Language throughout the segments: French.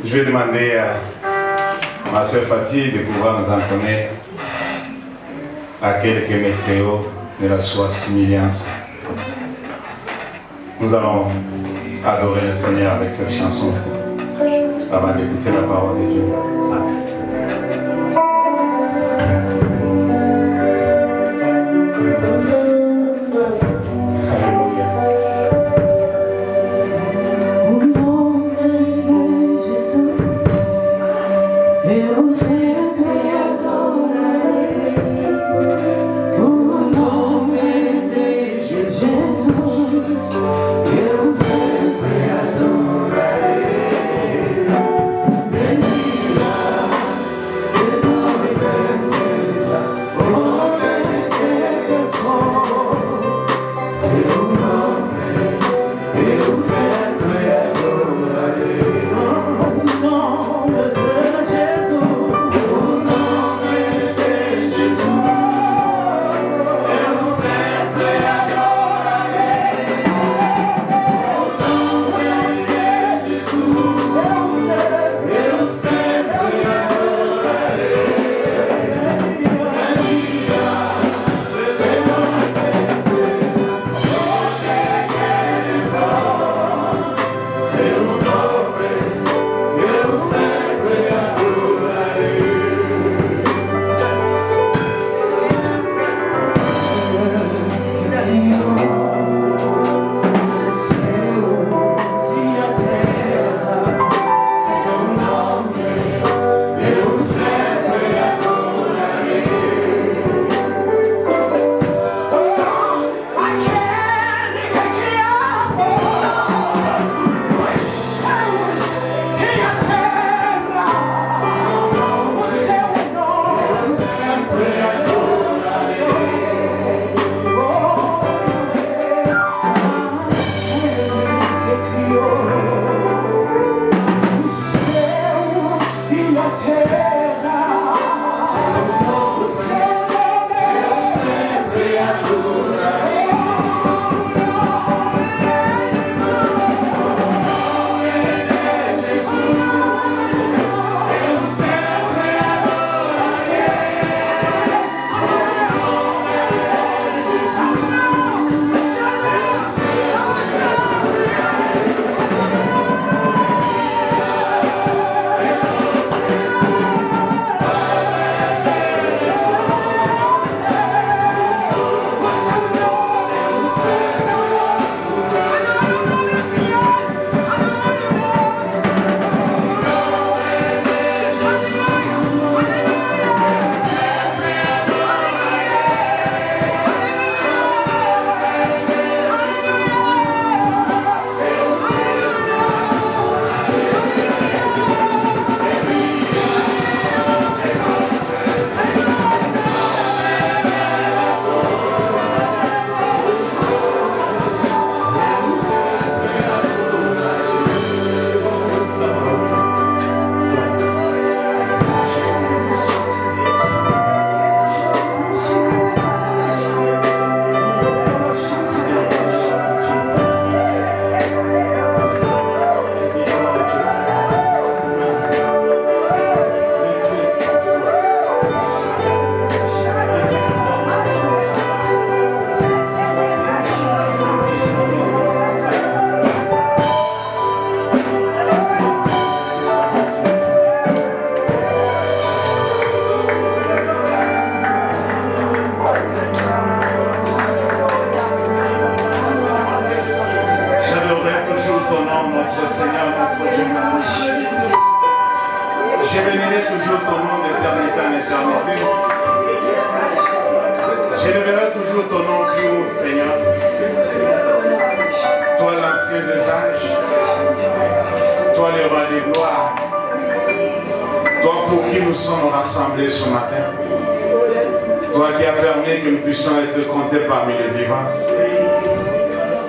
Je vais demander à ma soeur Fatih de pouvoir nous entonner à quelques météos de la soie similiance. Nous allons adorer le Seigneur avec cette chanson avant d'écouter la parole de Dieu.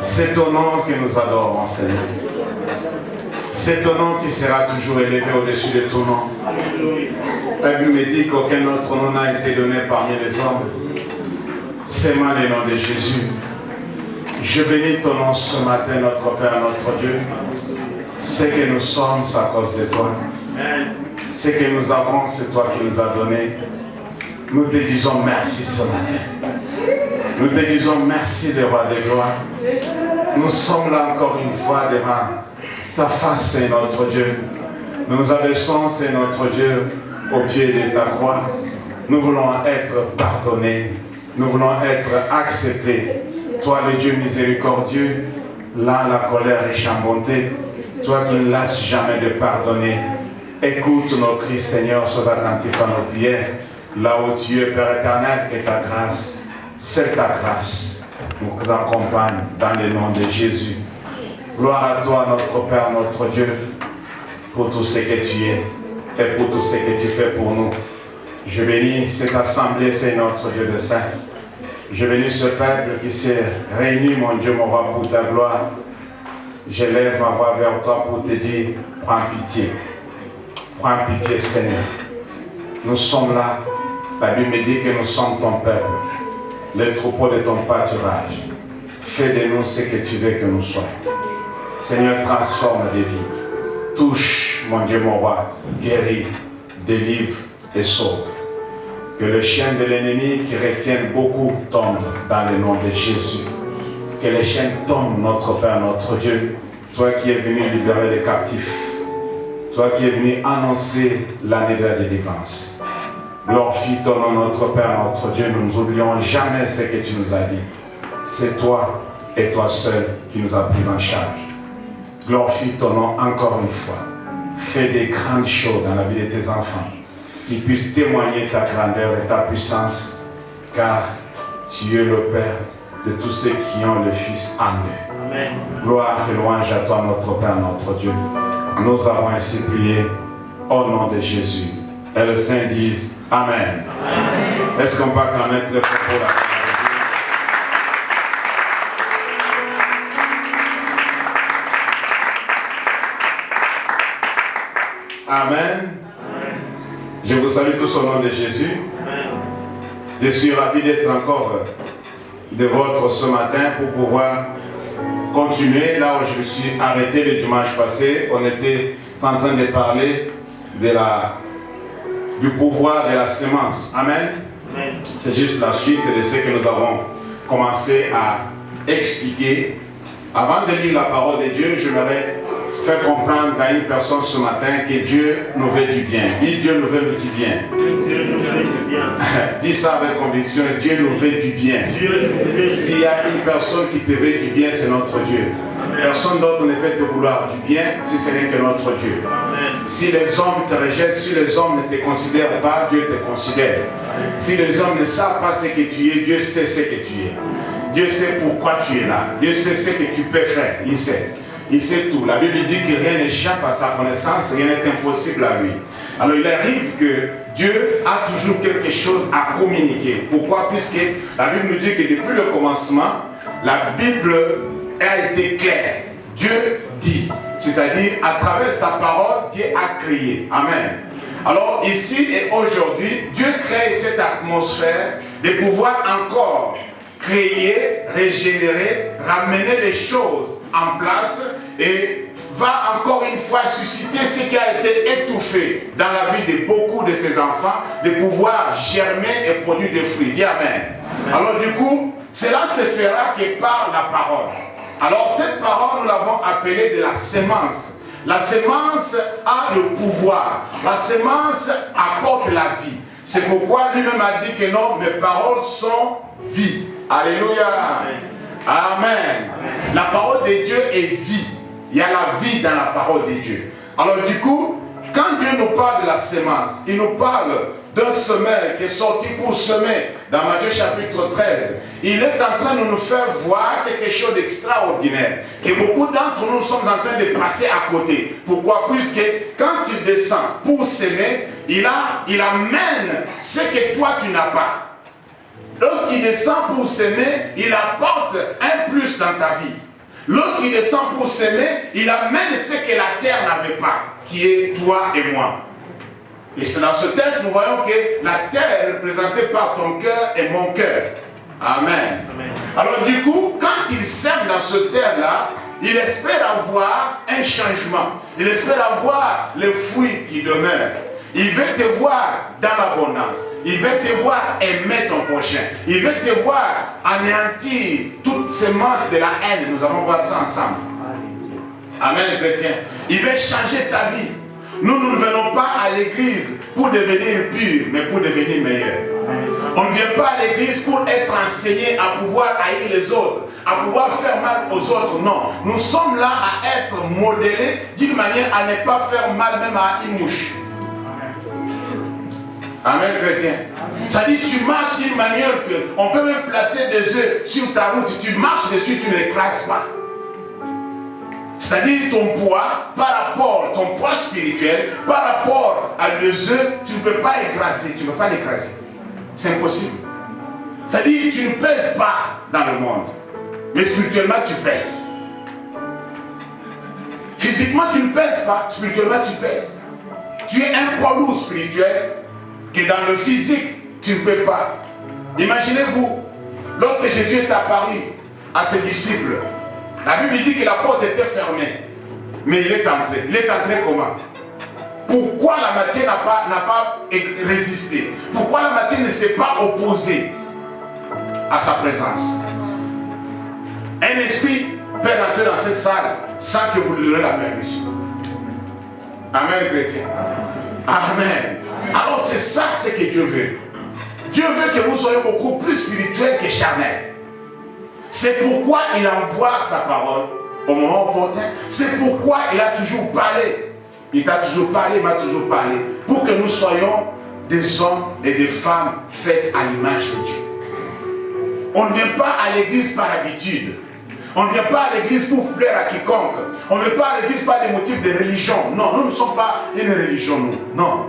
C'est ton nom que nous adorons, Seigneur. C'est ton nom qui sera toujours élevé au-dessus de ton nom. La Bible me dit qu'aucun autre nom n'a été donné parmi les hommes. Seulement le nom de Jésus. Je bénis ton nom ce matin, notre Père, notre Dieu. Ce que nous sommes, c'est à cause de toi. Ce que nous avons, c'est toi qui nous as donné. Nous te disons merci ce matin. Nous te disons merci, le roi de gloire. Nous sommes là encore une fois devant ta face, c'est notre Dieu. Nous nous abaissons, c'est notre Dieu, au pied de ta croix. Nous voulons être pardonnés. Nous voulons être acceptés. Toi, le Dieu miséricordieux, là, la colère est chambantée. Toi qui ne lâches jamais de pardonner. Écoute nos cris, Seigneur, sois attentif à nos prières. Là où tu es, Père éternel, que ta grâce, c'est ta grâce, nous accompagne dans le nom de Jésus. Gloire à toi, notre Père, notre Dieu, pour tout ce que tu es et pour tout ce que tu fais pour nous. Je bénis cette assemblée, c'est notre Dieu de saint. Je bénis ce peuple qui s'est réuni, mon Dieu, mon roi, pour ta gloire. Je lève ma voix vers toi pour te dire, prends pitié. Prends pitié, Seigneur. Nous sommes là. La Bible me dit que nous sommes ton peuple, le troupeau de ton pâturage. Fais de nous ce que tu veux que nous soyons. Seigneur, transforme des vies. Touche, mon Dieu, mon roi, guéris, délivre et sauve. Que le chien de l'ennemi qui retienne beaucoup tombe dans le nom de Jésus. Que les chaînes tombent, notre Père, notre Dieu. Toi qui es venu libérer les captifs. Toi qui es venu annoncer l'année de la délivrance. Glorifie ton nom, notre Père, notre Dieu. Nous n'oublions jamais ce que tu nous as dit. C'est toi et toi seul qui nous as pris en charge. Glorifie ton nom encore une fois. Fais des grandes choses dans la vie de tes enfants. Qu'ils puissent témoigner ta grandeur et ta puissance. Car tu es le Père de tous ceux qui ont le Fils en eux. Amen. Gloire et louange à toi, notre Père, notre Dieu. Nous avons ainsi prié au nom de Jésus. Et les saints disent Amen. Amen. Est-ce qu'on peut acclamer très fort pour la Amen. Amen. Je vous salue tous au nom de Jésus. Amen. Je suis ravi d'être encore de votre ce matin pour pouvoir continuer là où je me suis arrêté le dimanche passé. On était en train de parler du pouvoir de la semence. Amen. Amen. C'est juste la suite de ce que nous avons commencé à expliquer. Avant de lire la parole de Dieu, j'aimerais faire comprendre à une personne ce matin que Dieu nous veut du bien. Dis Dieu nous veut du bien. Dieu nous veut du bien. Dis ça avec conviction, Dieu nous veut du bien. S'il y a une personne qui te veut du bien, c'est notre Dieu. Personne d'autre ne peut te vouloir du bien si ce n'est que notre Dieu. Amen. Si les hommes te rejettent, si les hommes ne te considèrent pas, Dieu te considère. Amen. Si les hommes ne savent pas ce que tu es, Dieu sait ce que tu es. Dieu sait pourquoi tu es là. Dieu sait ce que tu peux faire. Il sait. Il sait tout. La Bible dit que rien n'échappe à sa connaissance, rien n'est impossible à lui. Alors il arrive que Dieu a toujours quelque chose à communiquer. Pourquoi? Puisque la Bible nous dit que depuis le commencement, la Bible a été claire. Dieu dit. C'est-à-dire, à travers sa parole, Dieu a créé. Amen. Alors ici et aujourd'hui, Dieu crée cette atmosphère de pouvoir encore créer, régénérer, ramener les choses en place et va encore une fois susciter ce qui a été étouffé dans la vie de beaucoup de ses enfants, de pouvoir germer et produire des fruits. Dis Amen. Alors du coup, cela se fera que par la parole. Alors cette parole, nous l'avons appelée de la sémence. La sémence a le pouvoir. La sémence apporte la vie. C'est pourquoi lui-même a dit que non, mes paroles sont vie. Alléluia. Amen. Amen. La parole de Dieu est vie. Il y a la vie dans la parole de Dieu. Alors du coup, quand Dieu nous parle de la sémence, il nous parle d'un semeur qui est sorti pour semer dans Matthieu chapitre 13. Il est en train de nous faire voir quelque chose d'extraordinaire, que beaucoup d'entre nous sommes en train de passer à côté. Pourquoi? Puisque quand il descend pour semer, il amène ce que toi tu n'as pas. Lorsqu'il descend pour semer, il apporte un plus dans ta vie. Lorsqu'il descend pour semer, il amène ce que la terre n'avait pas, qui est toi et moi. Et c'est dans ce texte, nous voyons que la terre est représentée par ton cœur et mon cœur. Amen. Amen. Alors du coup, quand il sème dans ce terre-là, il espère avoir un changement. Il espère avoir les fruits qui demeurent. Il veut te voir dans l'abondance. Il veut te voir aimer ton prochain. Il veut te voir anéantir toutes ces masses de la haine. Nous allons voir ça ensemble. Amen, chrétien. Il veut changer ta vie. Nous ne venons pas à l'église pour devenir purs, mais pour devenir meilleurs. On ne vient pas à l'église pour être enseigné à pouvoir haïr les autres, à pouvoir faire mal aux autres. Non, nous sommes là à être modélés d'une manière à ne pas faire mal même à une mouche. Amen, chrétien. Ça dit, tu marches d'une manière qu'on peut même placer des œufs sur ta route. Tu marches dessus, tu ne l'écrases pas. C'est-à-dire ton poids, par rapport, ton poids spirituel, par rapport à les œufs, tu ne peux pas écraser, tu ne peux pas l'écraser. C'est impossible. C'est-à-dire tu ne pèses pas dans le monde, mais spirituellement tu pèses. Physiquement tu ne pèses pas, spirituellement tu pèses. Tu es un poids lourd spirituel que dans le physique tu ne peux pas. Imaginez-vous, lorsque Jésus est apparu à ses disciples, la Bible dit que la porte était fermée, mais il est entré. Il est entré comment? Pourquoi la matière n'a pas résisté? Pourquoi la matière ne s'est pas opposée à sa présence? Un esprit peut rentrer dans cette salle sans que vous lui donniez la permission. Amen, chrétien. Amen. Alors c'est ça ce que Dieu veut. Dieu veut que vous soyez beaucoup plus spirituel que charnel. C'est pourquoi il envoie sa parole au moment opportun. C'est pourquoi il a toujours parlé. Il t'a toujours parlé, il m'a toujours parlé. Pour que nous soyons des hommes et des femmes faits à l'image de Dieu. On ne vient pas à l'église par habitude. On ne vient pas à l'église pour plaire à quiconque. On ne vient pas à l'église par des motifs de religion. Non, nous ne sommes pas une religion, nous. Non,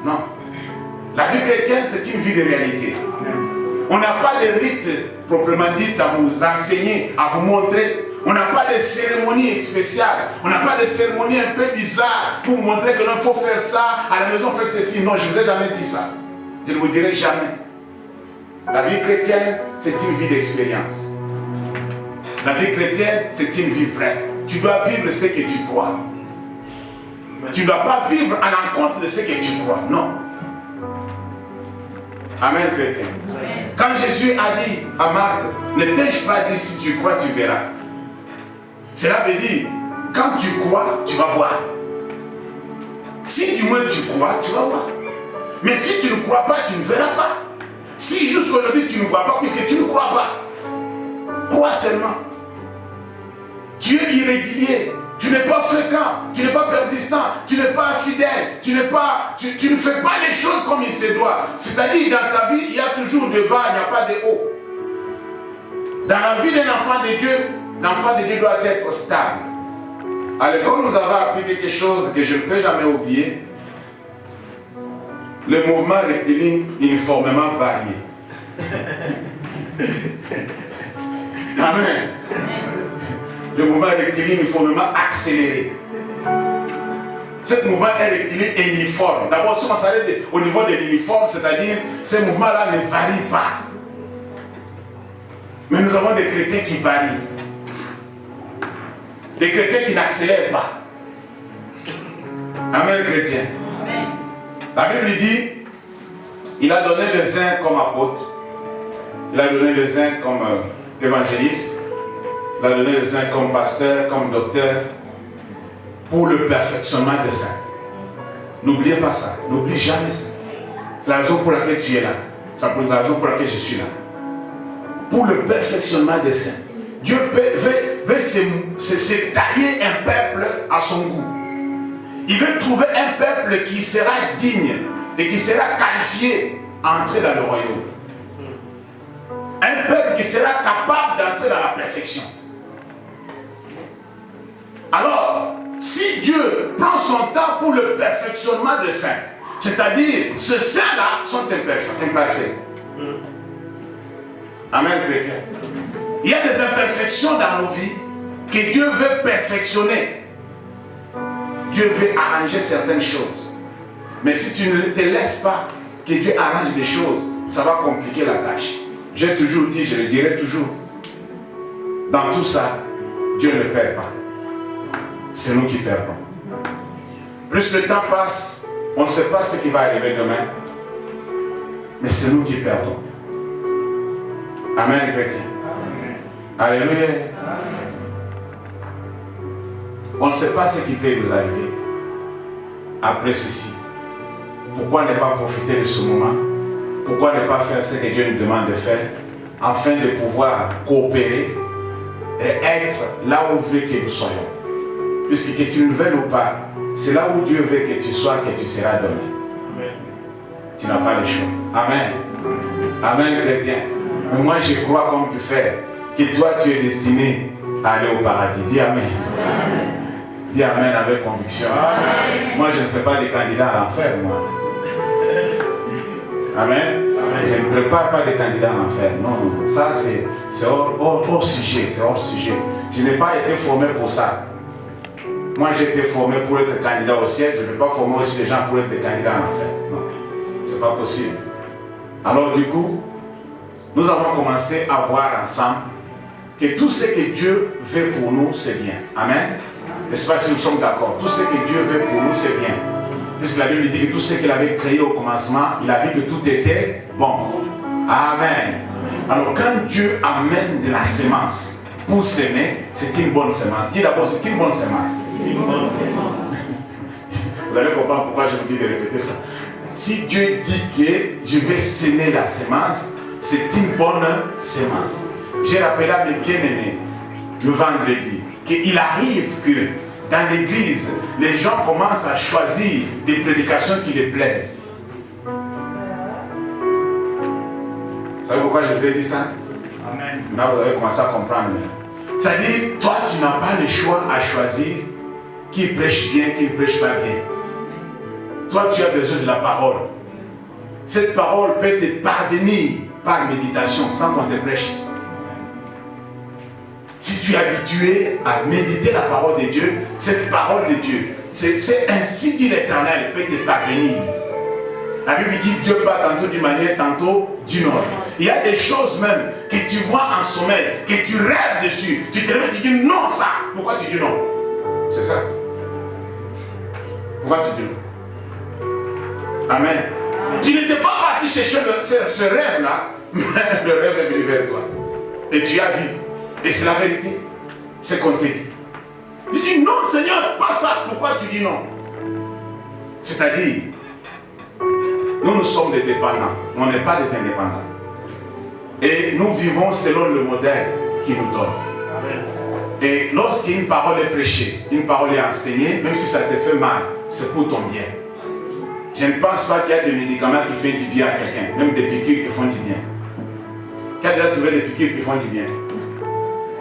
non. La vie chrétienne, c'est une vie de réalité. On n'a pas de rite proprement dit à vous enseigner, à vous montrer. On n'a pas de cérémonie spéciale. On n'a pas de cérémonie un peu bizarre pour vous montrer que non, il faut faire ça. À la maison, faites ceci. Non, je ne vous ai jamais dit ça. Je ne vous dirai jamais. La vie chrétienne, c'est une vie d'expérience. La vie chrétienne, c'est une vie vraie. Tu dois vivre ce que tu crois. Tu ne dois pas vivre à l'encontre de ce que tu crois. Non. Amen, chrétien. Amen. Quand Jésus a dit à Marthe, ne t'ai-je pas dit si tu crois, tu verras. Cela veut dire, quand tu crois, tu vas voir. Si du moins tu crois, tu vas voir. Mais si tu ne crois pas, tu ne verras pas. Si jusqu'aujourd'hui tu ne crois pas, puisque tu ne crois pas, crois seulement. Tu es irrégulier, tu n'es pas fréquent, tu n'es pas persistant, tu n'es pas fidèle, tu ne fais pas les choses comme il se doit. C'est-à-dire dans ta vie, il y a toujours de bas, il n'y a pas de haut. Dans la vie d'un enfant de Dieu, l'enfant de Dieu doit être stable. À l'école, nous avons appris quelque chose que je ne peux jamais oublier. Le mouvement rectiligne uniformément varié. Amen. Le mouvement rectiligne uniformément accéléré. Ce mouvement est rectiligne uniforme. D'abord, si on s'arrête au niveau de l'uniforme, c'est-à-dire ce mouvement-là ne varie pas. Mais nous avons des chrétiens qui varient. Des chrétiens qui n'accélèrent pas. Amen, chrétien. Amen. La Bible dit, il a donné les uns comme apôtres, il a donné les uns comme évangélistes, il a donné les uns comme pasteurs, comme docteurs, pour le perfectionnement des saints. N'oubliez pas ça, n'oublie jamais ça. La raison pour laquelle tu es là, c'est la raison pour laquelle je suis là. Pour le perfectionnement des saints. Dieu veut se tailler un peuple à son goût. Il veut trouver un peuple qui sera digne et qui sera qualifié à entrer dans le royaume. Un peuple qui sera capable d'entrer dans la perfection. Alors, si Dieu prend son temps pour le perfectionnement des saints, c'est-à-dire, ces saints-là sont imparfaits. Amen, chrétien. Il y a des imperfections dans nos vies que Dieu veut perfectionner. Dieu veut arranger certaines choses. Mais si tu ne te laisses pas que Dieu arrange des choses, ça va compliquer la tâche. J'ai toujours dit, je le dirai toujours. Dans tout ça, Dieu ne perd pas. C'est nous qui perdons. Plus le temps passe, on ne sait pas ce qui va arriver demain. Mais c'est nous qui perdons. Amen, chrétien. Alléluia. On ne sait pas ce qui peut nous arriver après ceci. Pourquoi ne pas profiter de ce moment? Pourquoi ne pas faire ce que Dieu nous demande de faire afin de pouvoir coopérer et être là où il veut que nous soyons? Puisque que tu ne veuilles ou pas, c'est là où Dieu veut que tu sois, que tu seras demain. Amen. Tu n'as pas le choix. Amen. Amen, chrétien. Mais moi, je crois comme tu fais, que toi, tu es destiné à aller au paradis. Dis Amen. Amen. Dis Amen avec conviction. Amen. Moi, je ne fais pas des candidats à l'enfer, moi. Amen. Amen. Je ne prépare pas des candidats à l'enfer. Non, ça, c'est hors sujet. C'est hors sujet. Je n'ai pas été formé pour ça. Moi, j'ai été formé pour être candidat au ciel. Je ne vais pas former aussi les gens pour être candidats à l'enfer. Non, c'est pas possible. Alors, du coup, nous avons commencé à voir ensemble que tout ce que Dieu veut pour nous, c'est bien. Amen. N'est-ce pas si nous sommes d'accord? Tout ce que Dieu veut pour nous, c'est bien. Puisque la Bible dit que tout ce qu'il avait créé au commencement, il a vu que tout était bon. Amen. Alors, quand Dieu amène de la semence pour s'aimer, c'est une bonne semence. Dis d'abord, c'est une bonne semence. Vous allez comprendre pourquoi je vous dis de répéter ça. Si Dieu dit que je vais semer la semence, c'est une bonne semence. J'ai rappelé à mes bien-aimés le vendredi qu'il arrive que dans l'église, les gens commencent à choisir des prédications qui les plaisent. Vous savez pourquoi je vous ai dit ça? Amen. Maintenant vous avez commencé à comprendre. C'est-à-dire, toi tu n'as pas le choix à choisir qui prêche bien, qui ne prêche pas bien. Toi tu as besoin de la parole. Cette parole peut te parvenir par méditation sans qu'on te prêche. Si tu es habitué à méditer la parole de Dieu, cette parole de Dieu, c'est ainsi dit l'Éternel peut te parvenir. La Bible dit Dieu parle tantôt d'une manière, tantôt d'une autre. Il y a des choses même que tu vois en sommeil, que tu rêves dessus. Tu te réveilles, tu dis non ça. Pourquoi tu dis non? C'est ça. Pourquoi tu dis non? Amen. Tu n'étais pas parti chercher ce rêve-là, mais le rêve est venu vers toi. Et tu as vu. Et c'est la vérité. C'est compté. Tu dis non Seigneur, pas ça. Pourquoi tu dis non? C'est-à-dire, nous sommes des dépendants. On n'est pas des indépendants. Et nous vivons selon le modèle qu'il nous donne. Amen. Et lorsqu'une parole est prêchée, une parole est enseignée, même si ça te fait mal, c'est pour ton bien. Je ne pense pas qu'il y a des médicaments qui font du bien à quelqu'un, même des piqûres qui font du bien. Qui a déjà trouvé des piqûres qui font du bien?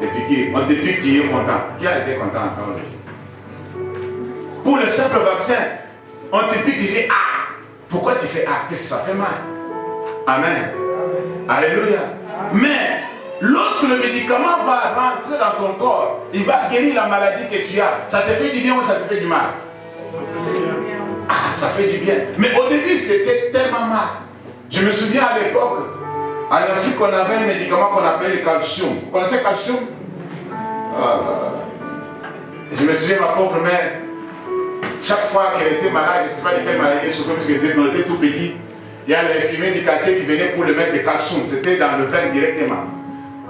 Des piqûres. On te pique, tu es content. Qui a été content encore? Pour le simple vaccin, on te pique, tu dis ah. Pourquoi tu fais ah? Parce que ça fait mal. Amen. Alléluia. Mais lorsque le médicament va rentrer dans ton corps, il va guérir la maladie que tu as. Ça te fait du bien ou ça te fait du mal? Ah, ça fait du bien. Mais au début, c'était tellement mal. Je me souviens à l'époque, en Afrique, on avait un médicament qu'on appelait le calcium. Vous connaissez le calcium? Je me souviens, ma pauvre mère, chaque fois qu'elle était malade, je ne sais pas de quelle maladie elle souffrait, parce qu'elle était tout petit, il y a l'infirmier du quartier qui venait pour le mettre de calcium. C'était dans le veine directement.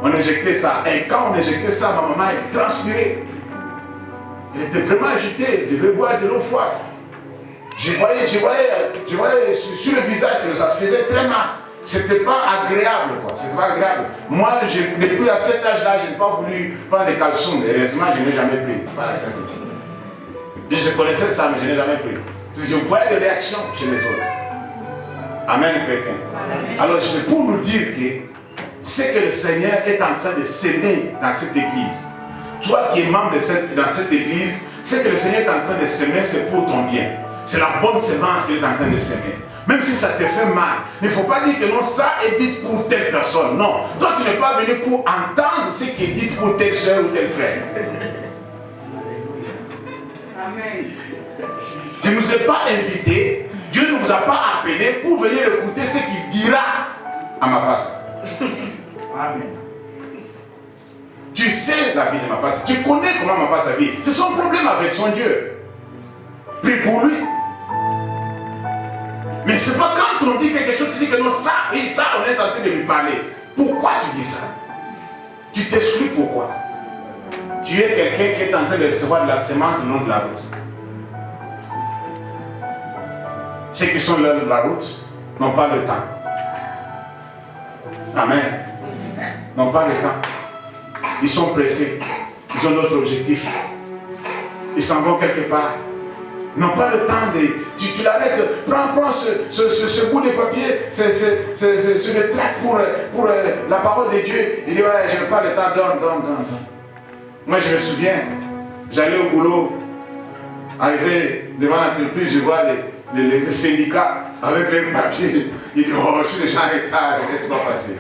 On injectait ça. Et quand on injectait ça, ma maman, elle transpirait. Elle était vraiment agitée. Elle devait boire de l'eau froide. Je voyais sur le visage que ça faisait très mal. C'était pas agréable, quoi. C'était pas agréable. Moi, depuis à cet âge-là, je n'ai pas voulu prendre des calcium. Heureusement, je n'ai jamais pris. Je connaissais ça, mais je n'ai jamais pris. Parce que je voyais des réactions chez les autres. Amen, chrétien. Alors, c'est pour nous dire que ce que le Seigneur est en train de s'aimer dans cette église. Toi qui es membre dans cette église, ce que le Seigneur est en train de s'aimer, c'est pour ton bien. C'est la bonne semence qu'il est en train de s'aimer. Même si ça te fait mal, il ne faut pas dire que non, ça est dit pour telle personne. Non, toi tu n'es pas venu pour entendre ce qui est dit pour telle soeur ou tel frère. Amen. Je ne vous ai pas invité, Dieu ne vous a pas appelé pour venir écouter ce qu'il dira à ma place. Amen. Tu sais la vie de ma passe. Tu connais comment ma passe sa vie. C'est son problème avec son Dieu. Prie pour lui. Mais c'est pas quand on dit quelque chose, tu dis que non, ça, oui, ça, on est en train de lui parler. Pourquoi tu dis ça? Tu t'exclus pourquoi? Tu es quelqu'un qui est en train de recevoir de la semence le long de la route. Ceux qui sont le long de la route n'ont pas le temps. Amen. N'ont pas le temps. Ils sont pressés. Ils ont d'autres objectifs. Ils s'en vont quelque part. Ils n'ont pas le temps de... Tu l'arrêtes. Prends ce bout de papier. C'est le tract pour la parole de Dieu. Il dit, ouais, je n'ai pas le temps. Donne. Moi, je me souviens, j'allais au boulot, arrivé devant l'entreprise, je vois les syndicats avec les papiers. Ils disent, oh, je suis déjà en retard, laisse pas passer.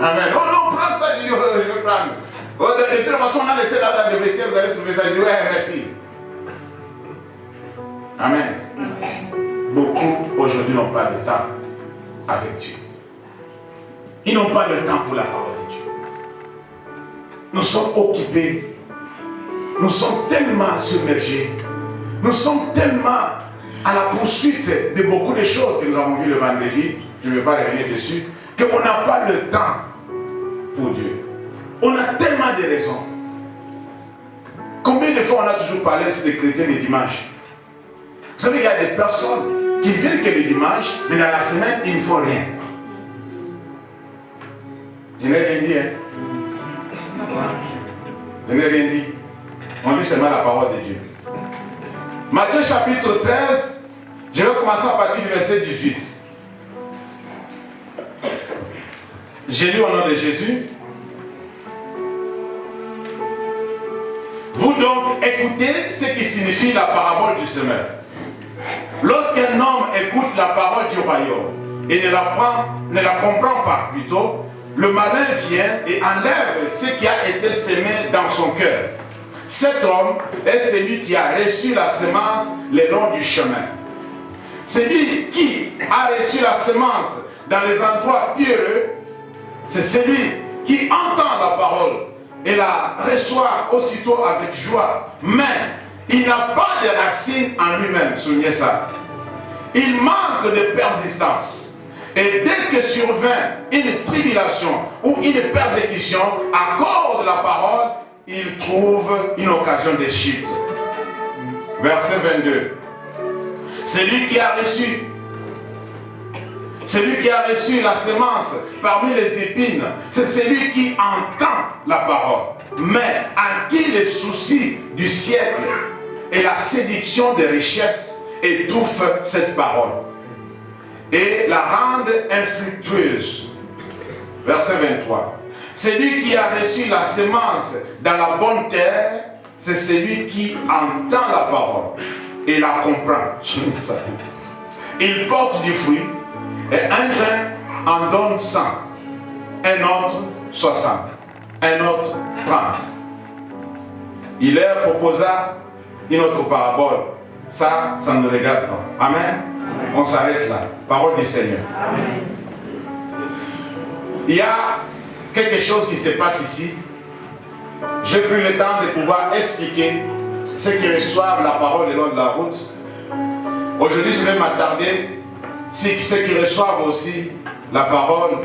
Amen. Oh non, prends ça, je dis, oh, je vais prendre. Oh, de toute façon, on a laissé là dans le vestiaire, vous allez trouver ça. Je dis, ouais, merci. Amen. Beaucoup aujourd'hui n'ont pas de temps avec Dieu. Ils n'ont pas le temps pour la parole de Dieu. Nous sommes occupés. Nous sommes tellement submergés. Nous sommes tellement à la poursuite de beaucoup de choses que nous avons vues le vendredi. Je ne vais pas revenir dessus. Qu'on n'a pas le temps pour Dieu. On a tellement de raisons. Combien de fois on a toujours parlé des chrétiens les dimanches? Vous savez, il y a des personnes qui viennent que le dimanche, mais dans la semaine, ils ne font rien. Je n'ai rien dit, hein? Je n'ai rien dit. On dit seulement la parole de Dieu. Matthieu chapitre 13, je vais commencer à partir du verset 18. J'ai lu au nom de Jésus. Vous donc écoutez ce qui signifie la parabole du semeur. Lorsqu'un homme écoute la parole du royaume et ne la comprend pas plutôt, le malin vient et enlève ce qui a été semé dans son cœur. Cet homme est celui qui a reçu la semence le long du chemin. Celui qui a reçu la semence dans les endroits pierreux, c'est celui qui entend la parole et la reçoit aussitôt avec joie. Mais il n'a pas de racines en lui-même, soulignez ça. Il manque de persistance. Et dès que survint une tribulation ou une persécution à cause de la parole, il trouve une occasion de chute. Verset 22. Celui qui a reçu la semence parmi les épines, c'est celui qui entend la parole, mais à qui les soucis du siècle et la séduction des richesses étouffent cette parole et la rendent infructueuse. Verset 23. Celui qui a reçu la semence dans la bonne terre, c'est celui qui entend la parole et la comprend. Il porte du fruit, et un grain en donne 100, un autre 60, un autre 30. Il leur proposa une autre parabole. Ça ne nous regarde pas. Amen. On s'arrête là. Parole du Seigneur. Amen. Il y a quelque chose qui se passe ici. J'ai pris le temps de pouvoir expliquer ceux qui reçoivent la parole le long de la route. Aujourd'hui, je vais m'attarder sur ceux qui reçoivent aussi la parole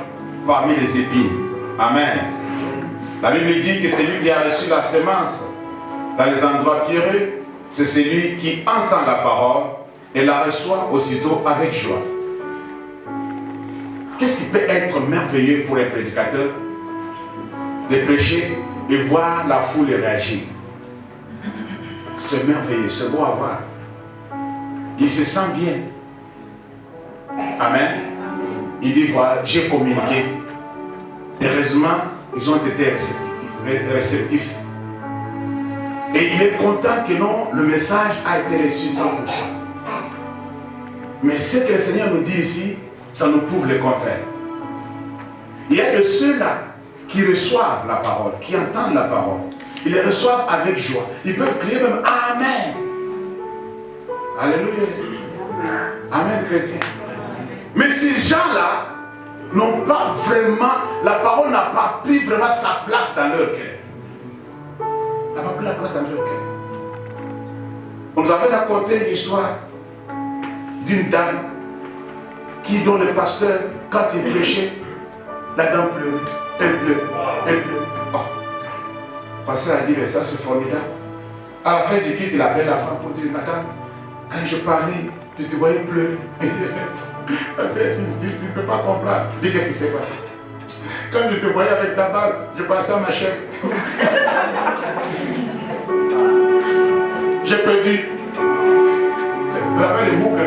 parmi les épines. Amen. La Bible dit que celui qui a reçu la semence dans les endroits pierreux, c'est celui qui entend la parole et la reçoit aussitôt avec joie. Qu'est-ce qui peut être merveilleux pour un prédicateur? De prêcher et voir la foule réagir. C'est merveilleux, c'est beau à voir. Il se sent bien. Amen. Il dit, voilà, j'ai communiqué. Heureusement, ils ont été réceptifs. Et il est content que non, le message a été reçu 100%. Mais ce que le Seigneur nous dit ici, ça nous prouve le contraire. Il y a de ceux-là qui reçoivent la parole, qui entendent la parole. Ils les reçoivent avec joie. Ils peuvent crier même Amen. Alléluia. Amen, chrétien. Mais ces gens-là n'ont pas vraiment, la parole n'a pas pris vraiment sa place dans leur cœur. Elle n'a pas pris la place dans leur cœur. On nous avait raconté l'histoire d'une dame dont le pasteur, quand il prêchait, la dame pleurait. Elle pleure, elle pleure. Oh. Le pasteur a dit, mais ça c'est formidable. À la fin du culte, il appelle la femme pour dire, madame, quand je parlais, je te voyais pleurer. Pasteur, tu ne peux pas comprendre. Dis, qu'est-ce qui s'est passé? Quand je te voyais avec ta barbe, je pensais à ma chef. J'ai perdu. Je rappelle le bouc.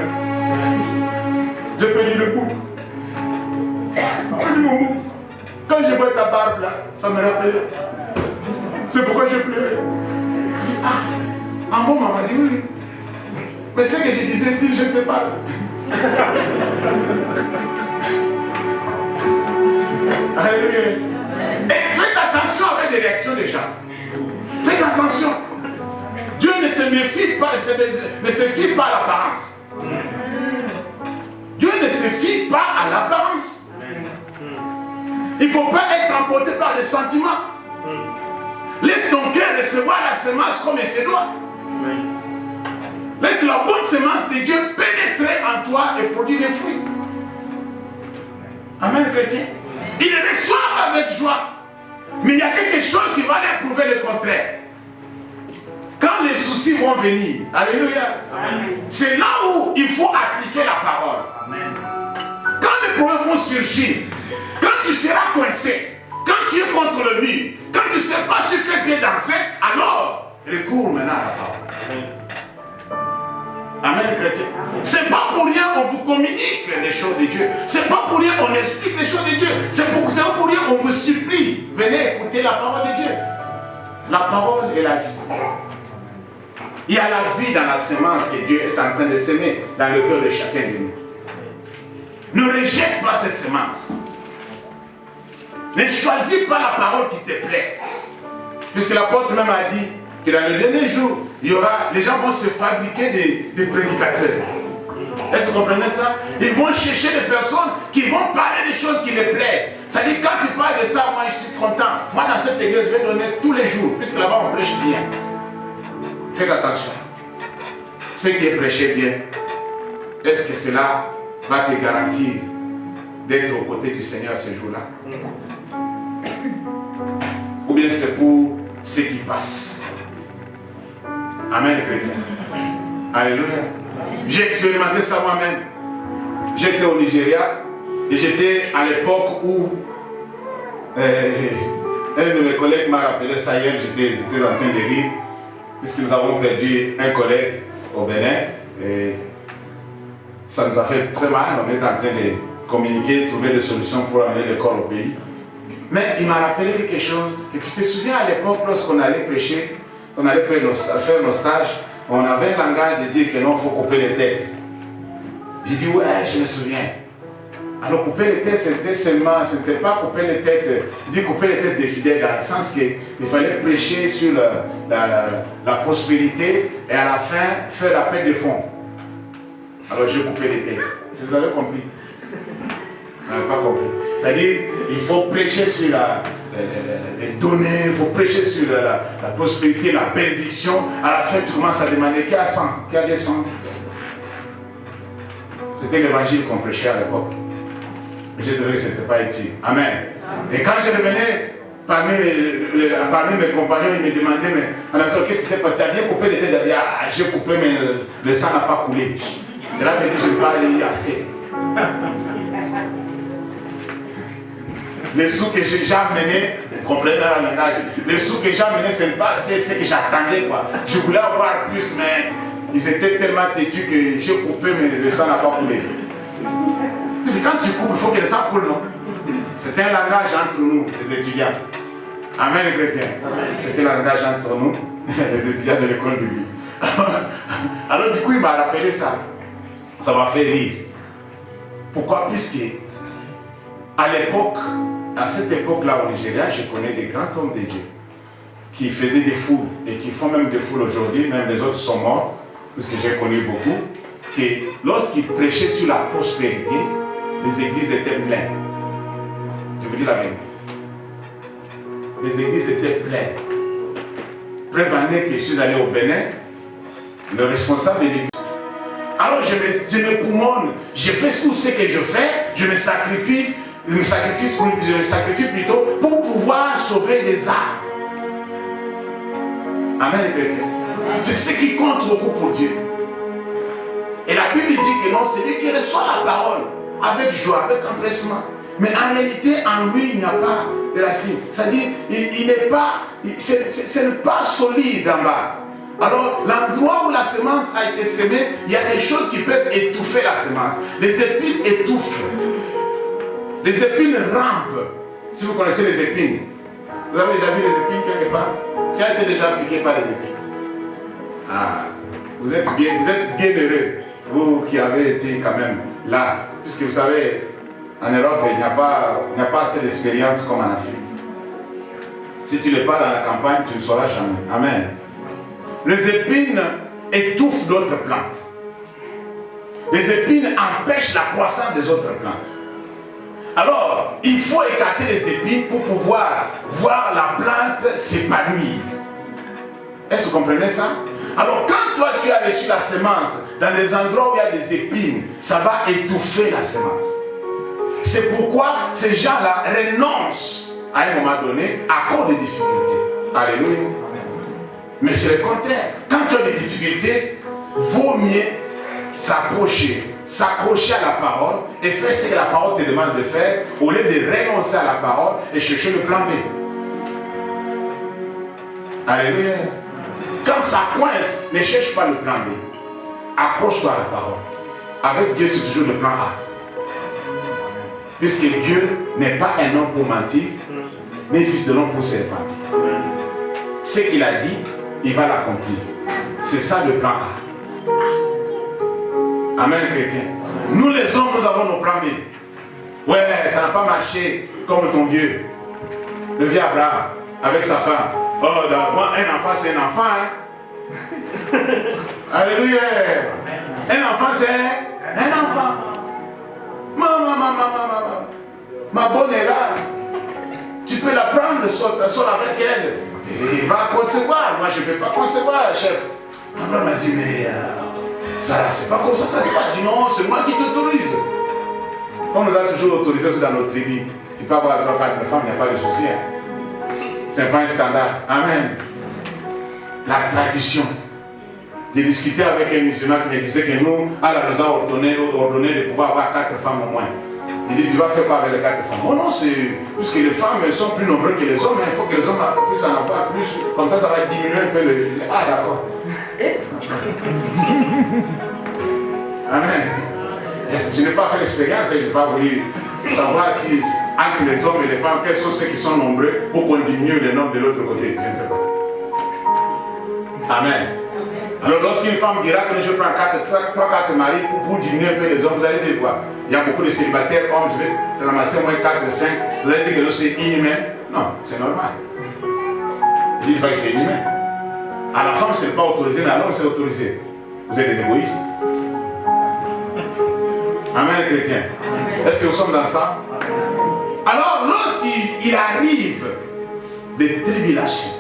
J'ai perdu le bouc. J'ai perdu mon bouc. Quand je vois ta barbe là, ça me rappelait. C'est pourquoi je pleurais. Ah, en bon, maman dit oui. Mais ce que je disais, puis je ne te parle. Alléluia. Et faites attention avec les réactions des gens. Faites attention. Dieu ne se méfie pas, ne se fie pas à l'apparence. Dieu ne se fie pas à l'apparence. Il ne faut pas être emporté par les sentiments. Laisse ton cœur recevoir la semence comme il se doit. Laisse la bonne semence de Dieu pénétrer en toi et produire des fruits. Amen, chrétien. Il reçoit avec joie. Mais il y a quelque chose qui va leur prouver le contraire. Quand les soucis vont venir, alléluia, c'est là où il faut appliquer la parole. Amen. Quand les problèmes vont surgir, quand tu seras coincé, quand tu es contre le mur, quand tu ne sais pas sur quel pied danser, alors recours maintenant à la parole. Amen, chrétien. C'est pas pour rien qu'on vous communique les choses de Dieu. C'est pas pour rien qu'on explique les choses de Dieu. C'est pas pour rien qu'on vous supplie. Venez écouter la parole de Dieu. La parole est la vie. Il y a la vie dans la semence que Dieu est en train de semer dans le cœur de chacun de nous. Ne rejette pas cette semence. Ne choisis pas la parole qui te plaît. Puisque l'apôtre même a dit que dans le dernier jour, les gens vont se fabriquer des prédicateurs. Est-ce que vous comprenez ça? Ils vont chercher des personnes qui vont parler des choses qui les plaisent. C'est-à-dire, quand tu parles de ça, moi je suis content. Moi dans cette église, je vais donner tous les jours, puisque là-bas on prêche bien. Faites attention. Ce qui est prêché bien, est-ce que cela va te garantir d'être aux côtés du Seigneur ce jour-là? Ou bien c'est pour ce qui passe? Amen, chrétien. Alléluia. J'ai expérimenté ça moi-même. J'étais au Nigeria et j'étais à l'époque où un de mes collègues m'a rappelé ça hier, j'étais en train de rire, puisque nous avons perdu un collègue au Bénin et ça nous a fait très mal. On était en train de communiquer, trouver des solutions pour amener le corps au pays. Mais il m'a rappelé quelque chose, que tu te souviens à l'époque lorsqu'on allait prêcher, on allait faire nos stages, on avait un langage de dire que non, il faut couper les têtes. J'ai dit ouais, je me souviens. Alors couper les têtes, c'était seulement, ce n'était pas couper les têtes, dire couper les têtes des fidèles, dans le sens qu'il fallait prêcher sur la prospérité et à la fin faire l'appel des fonds. Alors j'ai coupé les têtes. Vous avez compris? Vous n'avez pas compris. C'est-à-dire, il faut prêcher sur les données, il faut prêcher sur la prospérité, la bénédiction. À la fin, tu commences à demander qui a 100, qui a des 100. C'était l'évangile qu'on prêchait à l'époque. Mais j'ai trouvé que ce n'était pas utile. Amen. Et quand je revenais parmi mes compagnons, ils me demandaient, mais alors qu'est-ce qui s'est passé? Tu as bien coupé les têtes? J'ai coupé, mais le sang n'a pas coulé. C'est là que je n'ai pas eu assez. Les sous que j'ai amenés, vous comprenez le langage, les sous que j'ai amenés, ce n'est pas ce que j'attendais, quoi. Je voulais avoir plus, mais ils étaient tellement têtus que j'ai coupé, mais le sang n'a pas coulé. Parce que quand tu coupes, il faut que le sang coule, non? C'était un langage entre nous, les étudiants. Amen, les chrétiens. C'était un langage entre nous, les étudiants de l'école biblique. Alors, du coup, il m'a rappelé ça. Ça m'a fait rire. Pourquoi? Puisque, à l'époque, à cette époque-là au Nigeria, je connais des grands hommes de Dieu qui faisaient des foules et qui font même des foules aujourd'hui, même les autres sont morts, puisque j'ai connu beaucoup, que lorsqu'ils prêchaient sur la prospérité, les églises étaient pleines. vous dire la vérité. Les églises étaient pleines. Preuve en est que je suis allé au Bénin, le responsable de l'église. Alors je me poumonne, je fais tout ce que je fais, je me sacrifie plutôt pour pouvoir sauver des âmes. Amen, les chrétiens. C'est ce qui compte beaucoup pour Dieu. Et la Bible dit que non, c'est lui qui reçoit la parole avec joie, avec empressement. Mais en réalité, en lui, il n'y a pas de racine. C'est-à-dire, il n'est pas, ce n'est pas solide en bas. Alors, l'endroit où la semence a été semée, il y a des choses qui peuvent étouffer la semence. Les épines étouffent. Les épines rampent. Si vous connaissez les épines, vous avez déjà vu les épines quelque part? Qui a été déjà piqué par les épines? Ah, vous êtes bien heureux, vous qui avez été quand même là. Puisque vous savez, en Europe, il n'y a pas assez d'expérience comme en Afrique. Si tu n'es pas dans la campagne, tu ne sauras jamais. Amen. Les épines étouffent d'autres plantes. Les épines empêchent la croissance des autres plantes. Alors, il faut écarter les épines pour pouvoir voir la plante s'épanouir. Est-ce que vous comprenez ça? Alors, quand toi tu as reçu la semence dans des endroits où il y a des épines, ça va étouffer la semence. C'est pourquoi ces gens-là renoncent à un moment donné à cause des difficultés. Alléluia. Mais c'est le contraire. Quand tu as des difficultés, vaut mieux s'accrocher à la parole et faire ce que la parole te demande de faire au lieu de renoncer à la parole et chercher le plan B. Alléluia. Quand ça coince, ne cherche pas le plan B. Accroche-toi à la parole. Avec Dieu, c'est toujours le plan A. Puisque Dieu n'est pas un homme pour mentir, ni fils de l'homme pour se repentir. Ce qu'il a dit, il va l'accomplir. C'est ça le plan A. Amen, chrétien. Nous les hommes, nous avons nos plans B. Ouais, ça n'a pas marché comme ton vieux. Le vieux Abraham, avec sa femme. Oh, moi, un enfant, c'est un enfant. Hein? Alléluia. Un enfant, c'est un enfant. Ma bonne est là. Tu peux la prendre, sort avec elle. Et il va concevoir. Moi, je ne peux pas concevoir, chef. Abraham m'a dit, mais ça, c'est pas comme ça, ça se passe. Je dis, non, c'est moi qui t'autorise. On nous a toujours autorisé aussi dans notre tribu. Tu peux avoir 3-4 femmes, il n'y a pas de souci. Hein. Ce n'est pas un scandale. Amen. La tradition. J'ai discuté avec un musulman qui me disait que nous, Allah nous a ordonné de pouvoir avoir 4 femmes au moins. Il dit, tu vas faire quoi avec les 4 femmes? Oh non, c'est puisque les femmes sont plus nombreuses que les hommes, il faut que les hommes puissent en avoir plus. Comme ça, ça va diminuer un peu le... Ah, d'accord. Amen. Je n'ai pas fait l'expérience et je n'ai pas voulu savoir si entre les hommes et les femmes, quels sont ceux qui sont nombreux pour qu'on diminue le nombre de l'autre côté. Je ne sais pas. Amen. Alors lorsqu'une femme dira que je prends 3-4 maris pour diminuer un peu les hommes, vous allez dire quoi? Il y a beaucoup de célibataires hommes, je vais ramasser moins 4-5. Vous allez dire que c'est inhumain? Non, c'est normal. Je ne dis pas que c'est inhumain. À la femme, ce n'est pas autorisé, mais à l'homme, c'est autorisé. Vous êtes des égoïstes. Amen, chrétien. Est-ce que nous sommes dans ça? Alors, lorsqu'il arrive des tribulations,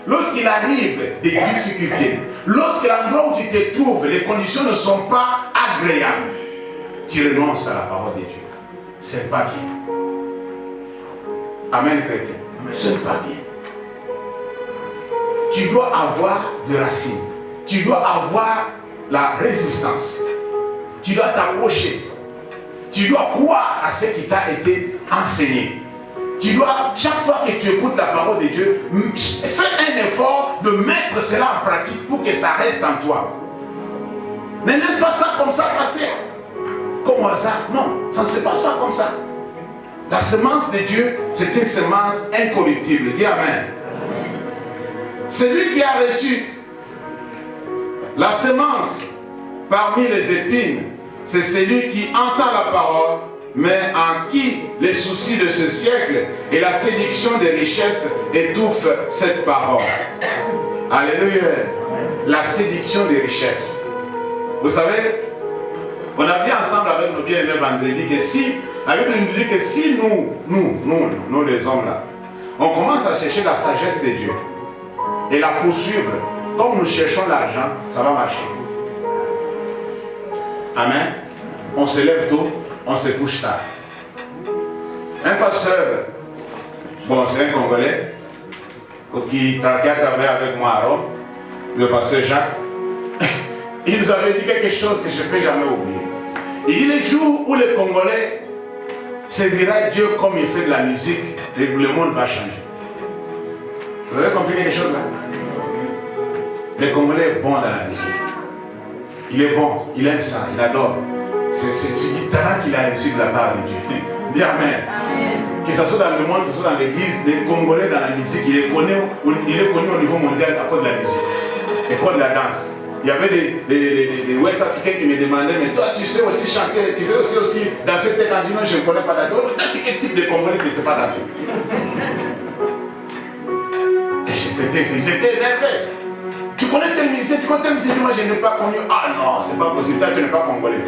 lorsqu'il arrive des difficultés, lorsque l'endroit où tu te trouves, les conditions ne sont pas agréables, tu renonces à la parole de Dieu. C'est pas bien. Amen, chrétien. C'est pas bien. Tu dois avoir de racines. Tu dois avoir la résistance. Tu dois t'approcher. Tu dois croire à ce qui t'a été enseigné. Tu dois, chaque fois que tu écoutes la parole de Dieu, fais un effort de mettre cela en pratique pour que ça reste en toi. Ne laisse pas ça comme ça passer. Comme au hasard. Non, ça ne se passe pas comme ça. La semence de Dieu, c'est une semence incorruptible. Dis Amen. Celui qui a reçu la semence parmi les épines, c'est celui qui entend la parole, mais en qui les soucis de ce siècle et la séduction des richesses étouffent cette parole. Alléluia. La séduction des richesses. Vous savez, On a vu ensemble avec nos bien-aimés vendredi que si, la Bible nous dit que si nous les hommes là, on commence à chercher la sagesse de Dieu et la poursuivre, comme nous cherchons l'argent, ça va marcher. Amen. On se lève tôt, on se couche tard. Un pasteur, bon c'est un Congolais, qui a travaillé avec moi à Rome, le pasteur Jacques, il nous avait dit quelque chose que je ne peux jamais oublier. Il dit les jours où les Congolais servira Dieu comme il fait de la musique, le monde va changer. Vous avez compris quelque chose là? Le Congolais est bon dans la musique. Il est bon, il aime ça, il adore. C'est du talent qu'il a reçu de la part de Dieu. Dis Amen. Que ce soit dans le monde, que ce soit dans l'église, les Congolais dans la musique, il est connu au niveau mondial à cause de la musique, à cause de la danse. Il y avait des West Africains qui me demandaient, mais toi tu sais aussi chanter, tu veux aussi danser tes candies? Non, je ne connais pas danser. Oh, toi tu es quel type de Congolais qui ne sait pas danser? Ils étaient énervés. Tu connais tel musicien, tu connais tel musicien? Moi je n'ai pas connu. Ah non, c'est pas possible, toi tu n'es pas Congolais.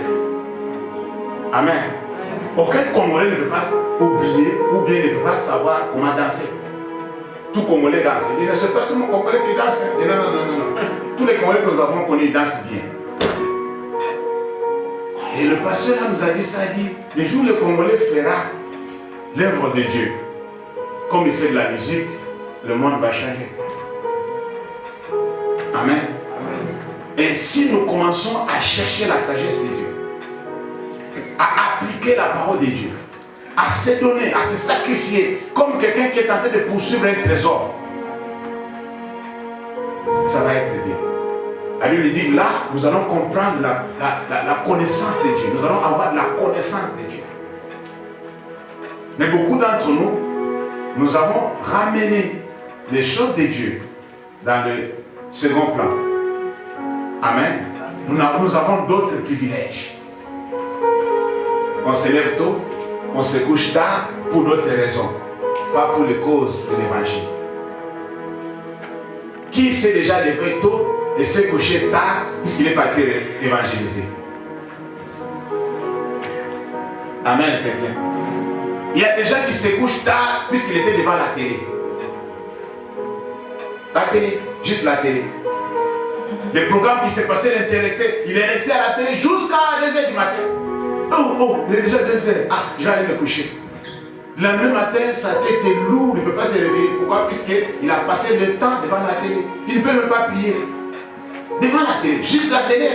Amen. Aucun Congolais ne peut pas oublier ou bien ne peut pas savoir comment danser. Tout Congolais danse. Il dit, ne c'est pas tout le Congolais qui danse. Il dit, non. Tous les Congolais que nous avons connus dansent bien. Et le pasteur là nous a dit ça, il dit, le jour où le Congolais fera l'œuvre de Dieu, comme il fait de la musique, le monde va changer. Amen. Et si nous commençons à chercher la sagesse de Dieu, à appliquer la parole de Dieu, à se donner, à se sacrifier, comme quelqu'un qui est en train de poursuivre un trésor, ça va être bien. La Bible dit là, nous allons comprendre la connaissance de Dieu. Nous allons avoir la connaissance de Dieu. Mais beaucoup d'entre nous, nous avons ramené les choses de Dieu dans le second plan. Amen. Nous avons d'autres privilèges. On se lève tôt, on se couche tard pour d'autres raisons, pas pour les causes de l'évangile. Qui s'est déjà levé tôt et s'est couché tard puisqu'il est parti évangéliser? Amen, chrétien. Il y a des gens qui se couchent tard puisqu'il était devant la télé. La télé, juste la télé. Les programmes qui s'est passé l'intéressaient. Il est resté à la télé jusqu'à 2h du matin. Oh, il est déjà 2h. Ah, je vais aller me coucher. Le lendemain matin, sa tête est lourde, il ne peut pas se réveiller. Pourquoi? Puisqu'il a passé le temps devant la télé. Il ne peut même pas prier. Devant la télé, juste la télé.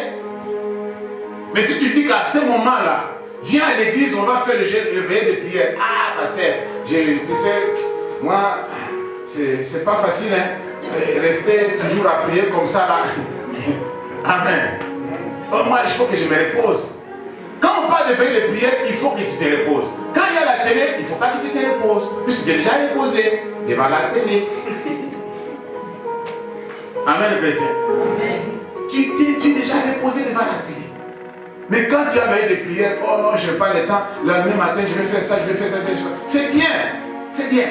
Mais si tu dis qu'à ce moment-là, viens à l'église, on va faire le veillée de prière. Ah, pasteur, tu sais, moi, c'est pas facile, hein. Rester toujours à prier comme ça, là. Amen. Oh, moi, il faut que je me repose. Quand on parle de veille de prière, il faut que tu te reposes. Quand il y a la télé, il ne faut pas que tu te reposes. Puisque tu es déjà reposé devant la télé. Amen, chrétien. Tu es déjà reposé devant la télé. Mais quand tu as veillé de prière, oh non, je n'ai pas le temps, le lendemain matin, je vais faire ça, je vais faire ça, je vais faire ça. C'est bien, c'est bien.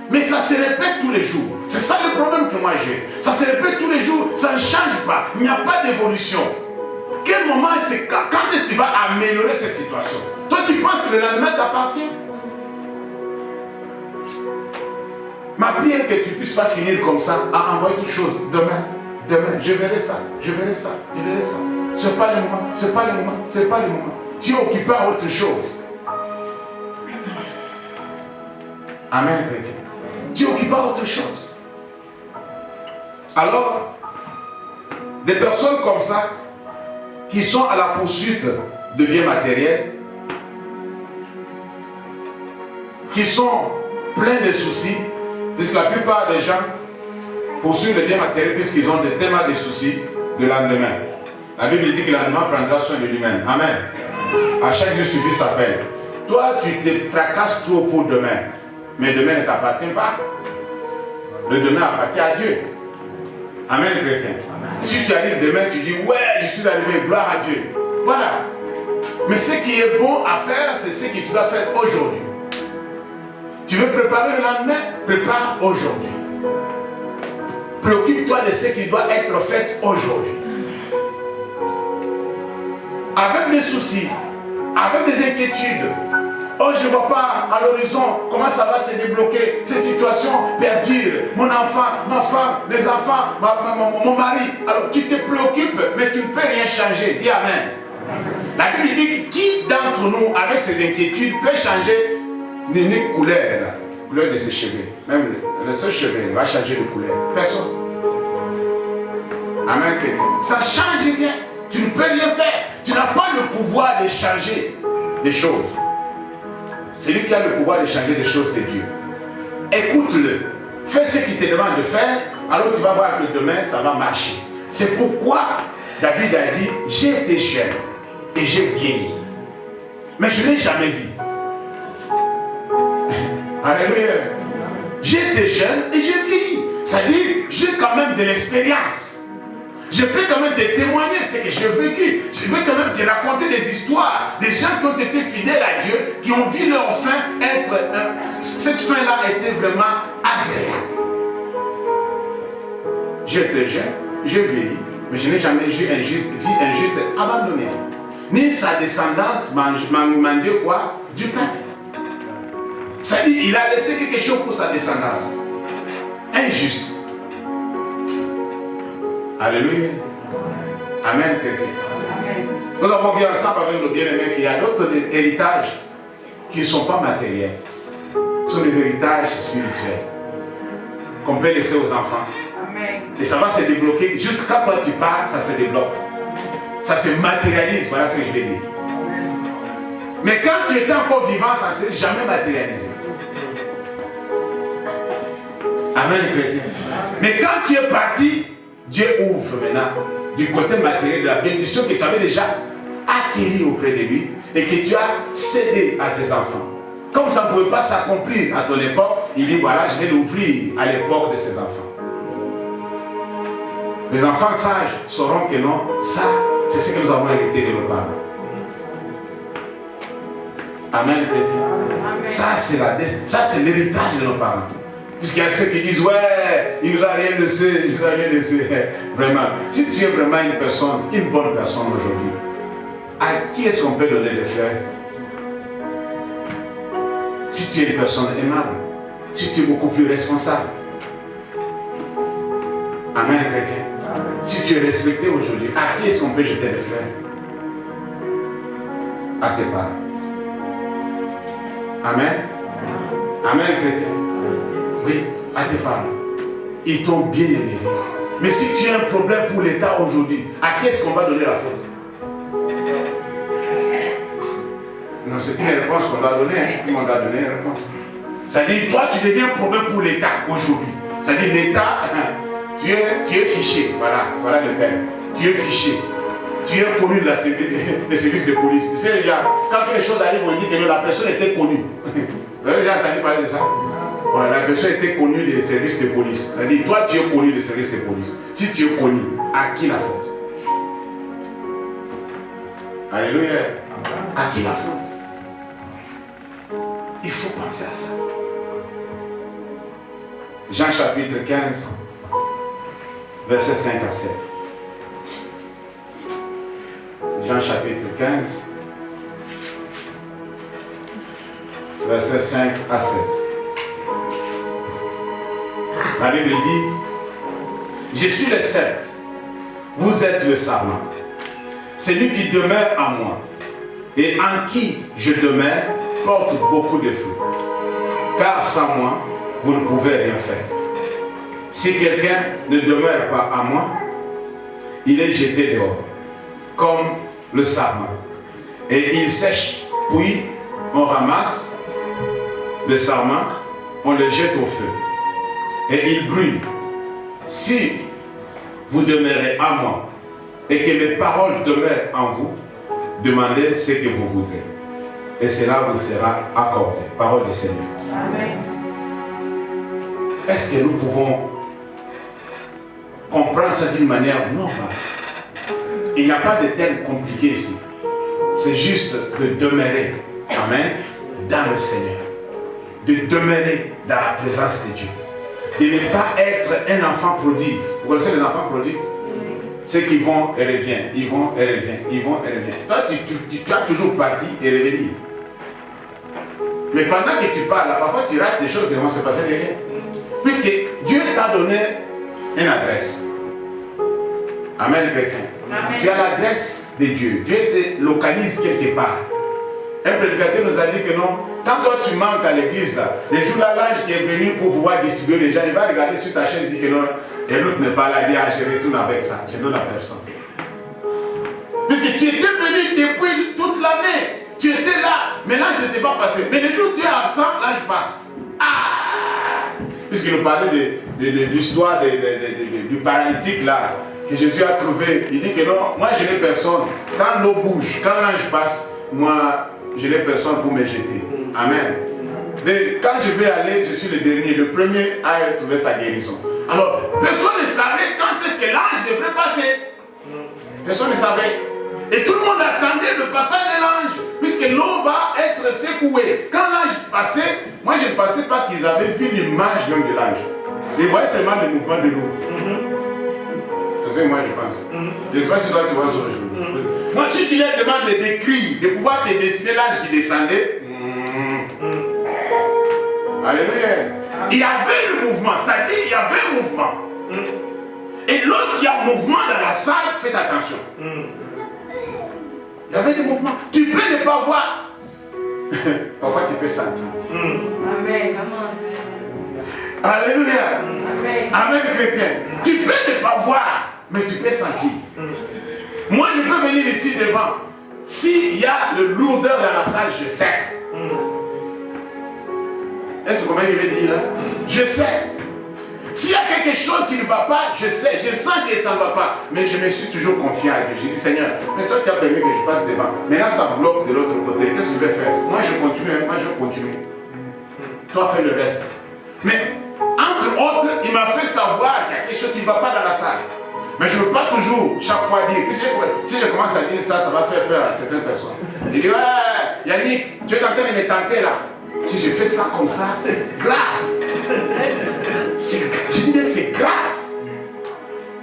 Mais ça se répète tous les jours. C'est ça le problème que moi j'ai. Ça se répète tous les jours, ça ne change pas. Il n'y a pas d'évolution. Quel moment c'est quand est-ce que tu vas améliorer cette situation? Toi, tu penses que le lendemain t'appartient? Ma prière est que tu ne puisses pas finir comme ça, à envoyer toutes choses. Demain, je verrai ça, je verrai ça, je verrai ça. Ce n'est pas le moment, ce n'est pas le moment, ce n'est pas le moment. Tu es occupé à autre chose. Amen, chrétien. Tu es occupé à autre chose. Alors, des personnes comme ça, qui sont à la poursuite de biens matériels, qui sont pleins de soucis, puisque la plupart des gens poursuivent les biens matériels puisqu'ils ont tellement de soucis de lendemain. La Bible dit que le lendemain prendra soin de lui-même. Amen. À chaque jour suffit sa peine. Toi, tu te tracasses trop pour demain, mais demain ne t'appartient pas. Le demain appartient à Dieu. Amen, chrétien. Si tu arrives demain, tu dis, ouais, je suis arrivé, gloire à Dieu. Voilà. Mais ce qui est bon à faire, c'est ce que tu dois faire aujourd'hui. Tu veux préparer le lendemain? Prépare aujourd'hui. Préoccupe-toi de ce qui doit être fait aujourd'hui. avec des soucis, avec des inquiétudes. Oh, je ne vois pas à l'horizon comment ça va se débloquer, ces situations perdurent. Mon enfant, ma femme, mes enfants, mon mari. Alors tu te préoccupes, mais tu ne peux rien changer. Dis Amen. La Bible dit que qui d'entre nous, avec ses inquiétudes, peut changer une couleur, la couleur de ses cheveux. Même le seul cheveu va changer de couleur. Personne. Amen. Ça ne change rien. Tu ne peux rien faire. Tu n'as pas le pouvoir de changer des choses. Celui qui a le pouvoir de changer des choses, c'est Dieu. Écoute-le. Fais ce qu'il te demande de faire, alors tu vas voir que demain, ça va marcher. C'est pourquoi David a dit, j'ai été jeune et j'ai vieilli. Mais je n'ai jamais vu. Alléluia. J'ai été jeune et j'ai vieilli. C'est-à-dire, j'ai quand même de l'expérience. Je peux quand même te témoigner ce que j'ai vécu. Je peux quand même te raconter des histoires des gens qui ont été fidèles à Dieu, qui ont vu leur fin être... cette fin-là était vraiment agréable. J'étais jeune, j'ai vieilli, mais je n'ai jamais vu vie injuste abandonnée. Ni sa descendance m'a demandé quoi? Du pain. C'est-à-dire, il a laissé quelque chose pour sa descendance. Injuste. Alléluia. Amen, chrétien. Nous avons vu ensemble avec nos bien-aimés qu'il y a d'autres héritages qui ne sont pas matériels. Ce sont des héritages spirituels qu'on peut laisser aux enfants. Amen. Et ça va se débloquer. Juste quand toi tu pars, ça se débloque. Ça se matérialise, voilà ce que je vais dire. Mais quand tu étais encore vivant, ça ne s'est jamais matérialisé. Amen, chrétien. Mais quand tu es parti, Dieu ouvre maintenant du côté matériel de la bénédiction que tu avais déjà acquérie auprès de lui et que tu as cédé à tes enfants. Comme ça ne pouvait pas s'accomplir à ton époque, il dit voilà, je vais l'ouvrir à l'époque de ses enfants. Les enfants sages sauront que non, ça, c'est ce que nous avons hérité de nos parents. Amen, chrétien. Ça, c'est l'héritage de nos parents. Puisqu'il y a ceux qui disent, ouais, il nous a rien laissé, il nous a rien laissé. Vraiment, si tu es vraiment une bonne personne aujourd'hui, à qui est-ce qu'on peut donner des fleurs? Si tu es une personne aimable, si tu es beaucoup plus responsable. Amen, chrétien. Si tu es respecté aujourd'hui, à qui est-ce qu'on peut jeter des fleurs? À tes parents. Amen. Amen, chrétien. Oui, à tes parents. Ils t'ont bien élevé. Mais si tu as un problème pour l'État aujourd'hui, à qui est-ce qu'on va donner la faute? Non, c'est une réponse qu'on doit donner. Tout le monde doit donner une réponse. C'est-à-dire, toi, tu deviens un problème pour l'État aujourd'hui. C'est-à-dire, l'État, tu es fiché. Voilà le terme. Tu es fiché. Tu es connu des services de police. Tu sais, quand quelque chose arrive, on dit que la personne était connue. Vous avez déjà entendu parler de ça? Voilà, la personne était connue des services de police. C'est-à-dire, toi, tu es connu des services de police. Si tu es connu, à qui la faute? Alléluia. À qui la faute? Il faut penser à ça. Jean chapitre 15, versets 5 à 7. Jean chapitre 15, versets 5 à 7. La Bible dit, je suis le cep, vous êtes le sarment. Celui qui demeure en moi et en qui je demeure porte beaucoup de fruits. Car sans moi, vous ne pouvez rien faire. Si quelqu'un ne demeure pas en moi, il est jeté dehors, comme le sarment. Et il sèche, puis on ramasse le sarment, on le jette au feu. Et il brûle. Si vous demeurez en moi et que mes paroles demeurent en vous, demandez ce que vous voudrez. Et cela vous sera accordé. Parole du Seigneur. Amen. Est-ce que nous pouvons comprendre ça d'une manière normale? Il n'y a pas de terme compliqué ici. C'est juste de demeurer. Amen. Dans le Seigneur. De demeurer dans la présence de Dieu. De ne pas être un enfant prodigue. Vous connaissez les enfants prodigues? c'est qu'ils vont et reviennent, ils vont et reviennent, ils vont et reviennent. Toi, tu as toujours parti et revenu. Mais pendant que tu parles, là, parfois tu rates des choses qui vont se passer derrière. Puisque Dieu t'a donné une adresse. Amen, chrétien. Amen. Tu as l'adresse de Dieu. Dieu te localise quelque part. Un prédicateur nous a dit que non, quand toi tu manques à l'église, là, les jours là, l'ange qui est venu pour pouvoir distribuer les gens, il va regarder sur ta chaîne et dire que non, et l'autre n'est pas là, il dit, ah, je retourne avec ça, je donne à personne. Puisque tu étais venu depuis toute l'année, tu étais là, mais l'ange n'était pas passé. Mais le jour où tu es absent, l'ange passe. Ah! Puisqu'il nous parlait de l'histoire du paralytique là, que Jésus a trouvé, il dit que non, moi je n'ai personne. Quand l'eau bouge, quand l'ange passe, moi je n'ai personne pour me jeter. Amen. Mais quand je vais aller, je suis le dernier, le premier à trouver sa guérison. Alors, personne ne savait quand est-ce que l'ange devrait passer. Personne ne savait. Et tout le monde attendait le passage de l'ange, puisque l'eau va être secouée. Quand l'ange passait, moi je ne pensais pas qu'ils avaient vu l'image même de l'ange. Ils voyaient seulement le mouvement de l'eau. C'est ce que moi je pense. Je ne sais pas si toi tu vois ce jour. Moi, si tu leur demandes de décrire, de pouvoir te dessiner l'ange qui descendait, alléluia. Il y avait le mouvement, c'est-à-dire il y avait un mouvement. Et lorsqu'il y a un mouvement dans la salle, faites attention. Il y avait des mouvements. Tu peux ne pas voir. Parfois tu peux sentir. Amen. Alléluia. Amen. Amen, chrétien. Tu peux ne pas voir, mais tu peux sentir. Moi, je peux venir ici devant. S'il y a de lourdeur dans la salle, je sais. Est-ce que comment je vais dire là? Je sais. S'il y a quelque chose qui ne va pas, je sais. Je sens que ça ne va pas. Mais je me suis toujours confiant à Dieu. J'ai dit, Seigneur, mais toi tu as permis que je passe devant. Maintenant ça bloque de l'autre côté. Qu'est-ce que je vais faire? Moi je continue. Moi je vais continuer. Toi fais le reste. Mais entre autres, il m'a fait savoir qu'il y a quelque chose qui ne va pas dans la salle. Mais je ne veux pas toujours, chaque fois dire. Si je commence à dire ça, ça va faire peur à certaines personnes. Il dit, ouais, Yannick, tu es en train de me tenter là. Si je fais ça comme ça, c'est grave. Je dis, mais c'est grave.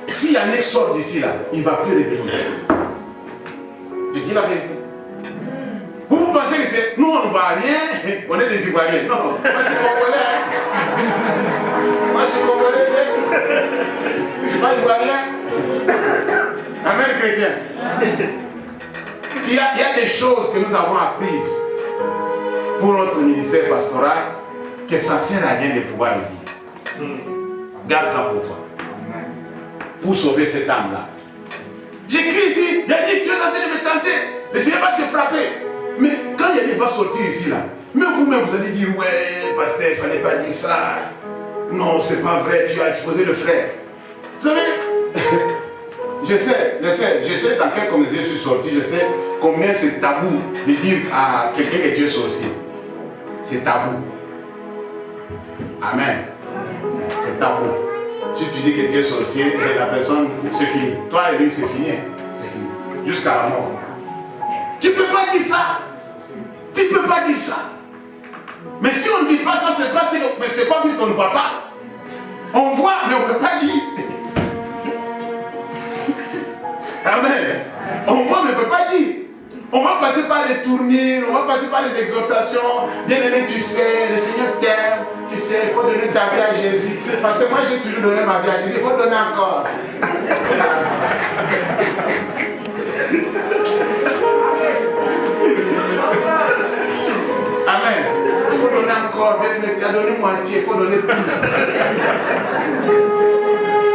Si Yannick sort d'ici là, il ne va plus revenir. Je dis la vérité. Vous pensez que c'est. Nous, on ne va rien, on est des Ivoiriens. Non, moi je suis Congolais. Moi je suis Congolais. C'est pas Ivoirien. Amen, chrétien. Il y a des choses que nous avons apprises pour notre ministère pastoral que ça ne sert à rien de pouvoir le dire. Garde ça pour toi. Pour sauver cette âme-là. J'écris ici, Yannick, tu es en train de me tenter. Le Seigneur va te frapper. Mais quand Yannick va sortir ici, là, même vous-même, vous allez dire, ouais, pasteur, il ne fallait pas dire ça. Non, c'est pas vrai, tu as exposé le frère. Vous savez, je sais dans quelle communauté je suis sorti, je sais combien c'est tabou de dire à quelqu'un que tu es sorcier. C'est tabou. Amen. C'est tabou. Si tu dis que tu es sorcier, la personne, c'est fini. Toi et lui, c'est fini. C'est fini. Jusqu'à la mort. Tu ne peux pas dire ça. Tu ne peux pas dire ça. Mais si on ne dit pas ça, c'est pas puisqu'on ne voit pas. On voit, mais on ne peut pas dire. Amen. On voit, mais on ne peut pas dire. On va passer par les tournures, on va passer par les exhortations. Bien aimé, tu sais, le Seigneur t'aime. Tu sais, il faut donner ta vie à Jésus. Parce que moi, j'ai toujours donné ma vie à Jésus. Il faut donner encore. Amen. Il faut donner encore. Bien aimé, tu as donné moitié. Il faut donner plus.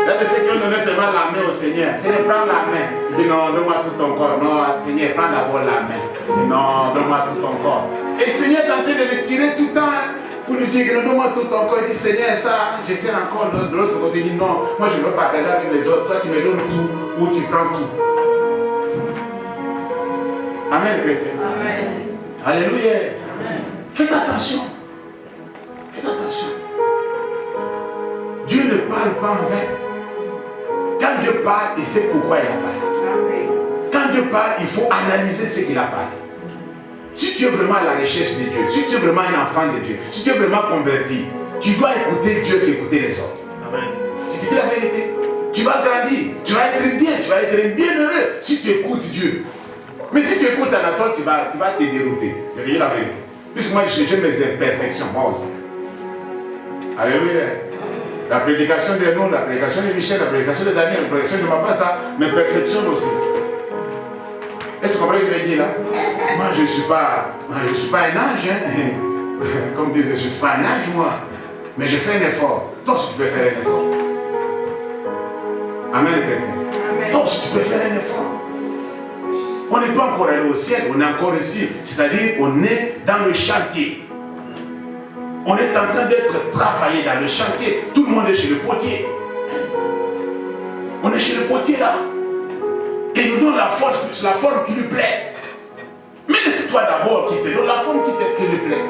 Il y a des ceux qui ont donné seulement la main au Seigneur. Seigneur, prends la main. Il dit non, donne-moi tout ton corps. Non, Seigneur, prends d'abord la main. Il dit non, donne-moi tout ton corps. Et le Seigneur est en train de le tirer tout le temps pour lui dire que donne-moi tout ton corps. Il dit Seigneur, ça, j'essaie encore de l'autre côté. Il dit non, moi je ne veux pas partager avec les autres. Toi, tu me donnes tout ou tu prends tout. Amen, chrétien. Amen. Alléluia. Amen. Faites attention. Faites attention. Dieu ne parle pas en vain. Quand Dieu parle, il sait pourquoi il a parlé. Quand Dieu parle, il faut analyser ce qu'il a parlé. Si tu es vraiment à la recherche de Dieu, si tu es vraiment un enfant de Dieu, si tu es vraiment converti, tu dois écouter Dieu qu'écouter les autres. Amen. Je dis la vérité. tu vas grandir, tu vas être bien, tu vas être bien heureux si tu écoutes Dieu. Mais si tu écoutes Anatole, tu vas te dérouter. Je dis la vérité. Puisque moi, j'ai mes imperfections, moi aussi. Alléluia. La prédication de nous, la prédication de Michel, la prédication de Daniel, la prédication de ma femme, ça me perfectionne aussi. Est-ce que vous comprenez ce que je veux dire là? Moi, je ne suis pas un ange. Hein? Comme disait, je ne suis pas un ange, moi. Mais je fais un effort. Toi aussi, tu peux faire un effort. Amen, chrétien. Toi aussi, tu peux faire un effort. On n'est pas encore allé au ciel, on est encore ici. C'est-à-dire, on est dans le chantier. On est en train d'être travaillé dans le chantier. Tout le monde est chez le potier. On est chez le potier là. Et il nous donne la forme qui lui plaît. Mais laisse-toi d'abord qui te donne la forme qui lui plaît.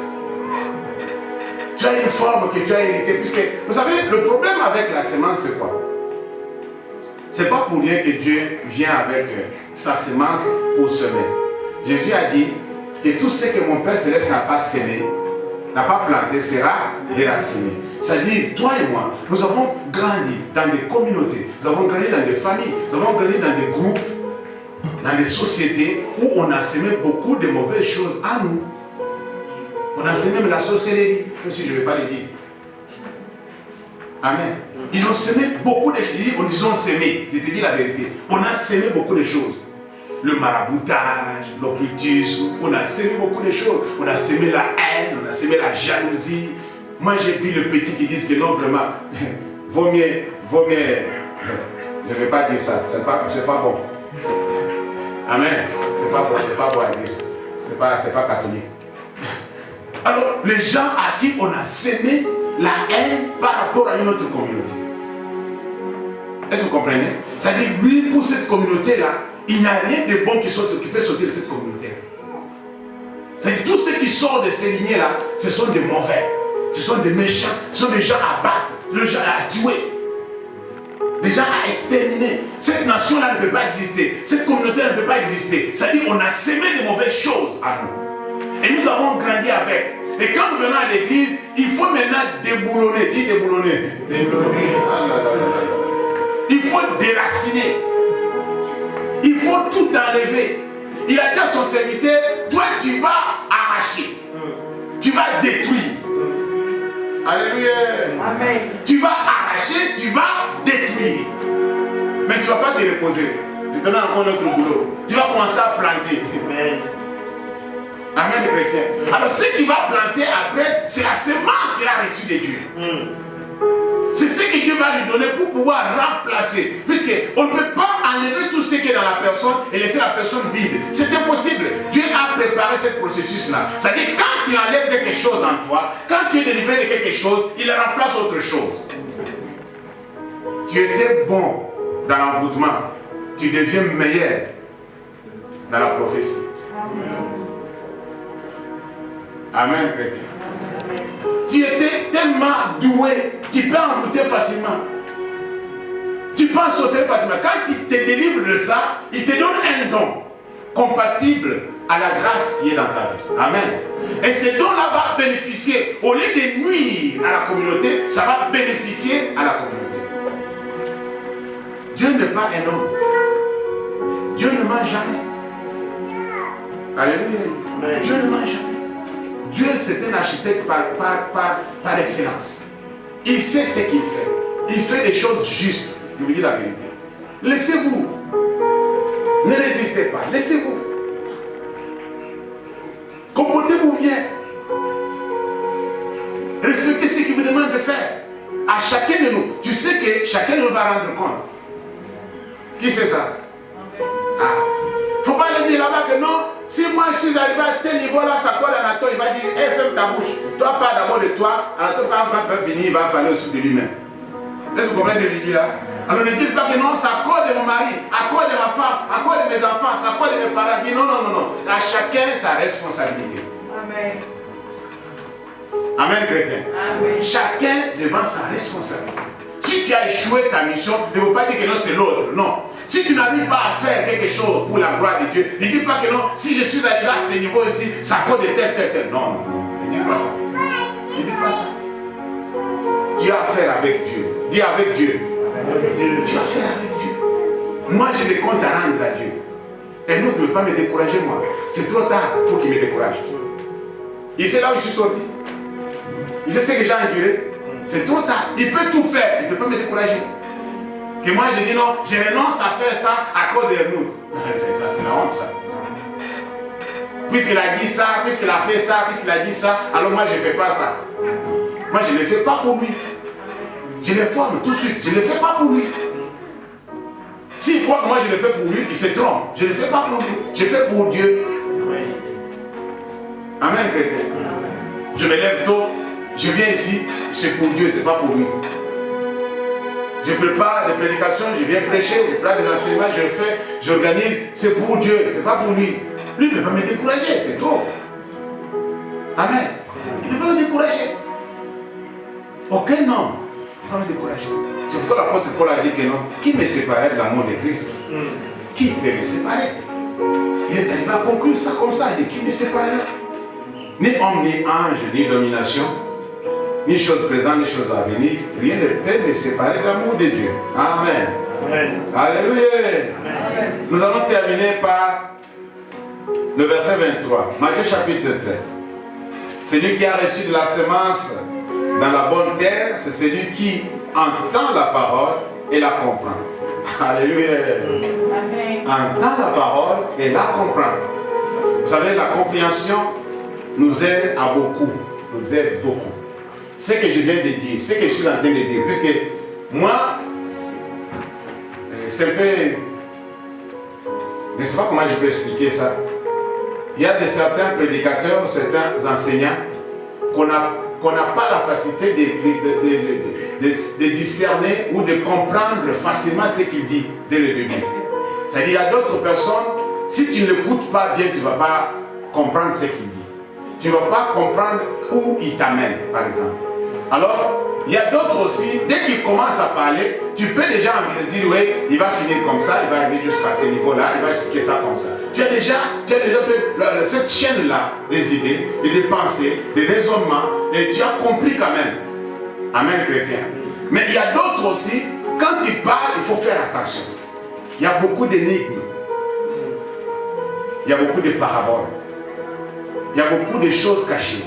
Tu as une forme que tu as héritée. Puisque, vous savez, le problème avec la semence, c'est quoi? C'est pas pour rien que Dieu vient avec sa semence pour semer. Jésus a dit que tout ce que mon Père Céleste n'a pas semé, n'a pas planté, sera déraciné. C'est-à-dire, toi et moi, nous avons grandi dans des communautés, nous avons grandi dans des familles, nous avons grandi dans des groupes, dans des sociétés où on a semé beaucoup de mauvaises choses à nous. On a semé même la sorcellerie, même si je ne vais pas le dire. Amen. Ils ont semé beaucoup de choses. Ils ont semé, je te dis la vérité. On a semé beaucoup de choses. Le maraboutage, l'occultisme, on a semé beaucoup de choses. On a semé la haine, on a semé la jalousie. Moi j'ai vu le petit qui disent que non vraiment, vaut mieux, je ne vais pas dire ça, c'est pas bon. Amen. C'est pas bon à dire. C'est pas catholique. Alors les gens à qui on a semé la haine par rapport à une autre communauté. Est-ce que vous comprenez? C'est-à-dire, lui, pour cette communauté-là, il n'y a rien de bon qui peut sortir de cette communauté-là. C'est-à-dire, tous ceux qui sortent de ces lignées-là, ce sont des mauvais, ce sont des méchants, ce sont des gens à battre, des gens à tuer, des gens à exterminer. Cette nation-là ne peut pas exister, cette communauté-là ne peut pas exister. C'est-à-dire, on a semé de mauvaises choses à nous. Et nous avons grandi avec. Et quand nous venons à l'église, il faut maintenant déboulonner. Dis déboulonner. Déboulonner. Il faut déraciner. Il faut tout enlever. Il a dit à son serviteur, toi tu vas arracher. Tu vas détruire. Alléluia. Amen. Tu vas arracher, tu vas détruire. Mais tu ne vas pas te reposer. Je te donne encore notre boulot. Tu vas commencer à planter. Amen. Amen, chrétien. Alors ce qui va planter après, c'est la semence qu'il a reçue de Dieu. C'est ce que Dieu va lui donner pour pouvoir remplacer. Puisqu'on ne peut pas enlever tout ce qui est dans la personne et laisser la personne vide. C'est impossible. Dieu a préparé ce processus-là. C'est-à-dire quand il enlève quelque chose en toi, quand tu es délivré de quelque chose, il remplace autre chose. Tu étais bon dans l'envoûtement. Tu deviens meilleur dans la prophétie. Amen, chrétien. Tu étais tellement doué, tu peux envoûter facilement. Tu peux sorcerer facilement. Quand il te délivre de ça, il te donne un don compatible à la grâce qui est dans ta vie. Amen. Et ce don-là va bénéficier, au lieu de nuire à la communauté, ça va bénéficier à la communauté. Dieu n'est pas un homme. Dieu ne ment jamais. Alléluia. Dieu ne ment jamais. Dieu, c'est un architecte par excellence. Il sait ce qu'il fait. Il fait des choses justes. Je vous dis la vérité. Laissez-vous. Ne résistez pas. Laissez-vous. Comportez-vous bien. Respectez ce qu'il vous demande de faire. À chacun de nous. Tu sais que chacun de nous va rendre compte. Qui c'est ça? Ah. Il ne faut pas le dire là-bas que non. Si moi je suis arrivé à tel niveau-là, ça colle à Anatole, il va dire, hey, ferme ta bouche. Toi, pas d'abord de toi. Anatole, quand on va faire venir, il va falloir au-dessus de lui-même. Est-ce que vous comprenez ce que je dis là? Alors ne dites pas que non, ça colle de mon mari, à cause de ma femme, à cause de mes enfants, ça colle de mes parents. Non, non, non, non. À chacun sa responsabilité. Amen. Amen, chrétien. Amen. Chacun devant sa responsabilité. Si tu as échoué ta mission, ne veux pas dire que non, c'est l'autre. Non. Si tu n'arrives pas à faire quelque chose pour la gloire de Dieu, ne dis pas que non, si je suis arrivé à ce niveau ici, ça cause de tel. Non, non, ne dis pas ça. Ne dis pas ça. Tu as affaire avec Dieu. Dis avec Dieu. Tu vas faire avec Dieu. Moi, j'ai des comptes à rendre à Dieu. Et nous ne pouvons pas me décourager, moi. C'est trop tard pour qu'il me décourage. Il sait là où je suis sorti. Il sait ce que j'ai enduré. C'est trop tard. Il peut tout faire. Il ne peut pas me décourager. Que moi, je dis non, je renonce à faire ça à cause de nous. C'est ça, c'est la honte, ça. Puisqu'il a dit ça, puisqu'il a fait ça, puisqu'il a dit ça, alors moi, je ne fais pas ça. Moi, je ne le fais pas pour lui. Je le forme tout de suite. Je ne le fais pas pour lui. S'il croit que moi, je le fais pour lui, il se trompe. Je ne le fais pas pour lui. Je le fais pour Dieu. Amen, chrétien. Je me lève tôt, je viens ici, c'est pour Dieu, c'est pas pour lui. Je prépare des prédications, je viens prêcher, je prépare des enseignements, je le fais, j'organise, c'est pour Dieu, c'est pas pour lui. Lui ne peut pas me décourager, c'est trop. Amen. Il ne peut pas me décourager. Aucun homme ne peut pas me décourager. C'est pourquoi l'apôtre Paul a dit que non. Qui me séparait de l'amour de Christ? Qui peut me séparer? Il est arrivé à conclure ça comme ça. Il dit qui me séparait? Ni homme, ni ange, ni domination, ni chose présente, ni chose à venir, rien ne peut me séparer de l'amour de Dieu. Amen. Amen. Alléluia. Amen. Nous allons terminer par le verset 23, Matthieu chapitre 13. Celui qui a reçu de la semence dans la bonne terre, c'est celui qui entend la parole et la comprend. Alléluia. Amen. Entend la parole et la comprend. Vous savez, la compréhension nous aide à beaucoup, nous aide beaucoup. Ce que je viens de dire, ce que je suis en train de dire, puisque moi, c'est un peu, je ne sais pas comment je peux expliquer ça. Il y a certains prédicateurs, certains enseignants qu'on n'a pas la facilité de discerner ou de comprendre facilement ce qu'il dit dès le début. C'est-à-dire, il y a d'autres personnes, si tu ne l'écoutes pas bien, tu ne vas pas comprendre ce qu'il dit. Tu ne vas pas comprendre où il t'amène, par exemple. Alors, il y a d'autres aussi, dès qu'il commence à parler, tu peux déjà dire, oui, il va finir comme ça, il va arriver jusqu'à ce niveau-là, il va expliquer ça comme ça. Tu as déjà cette chaîne-là, des idées, des pensées, des raisonnements, et tu as compris quand même. Amen, chrétien. Mais il y a d'autres aussi, quand il parle, il faut faire attention. Il y a beaucoup d'énigmes. Il y a beaucoup de paraboles. Il y a beaucoup de choses cachées.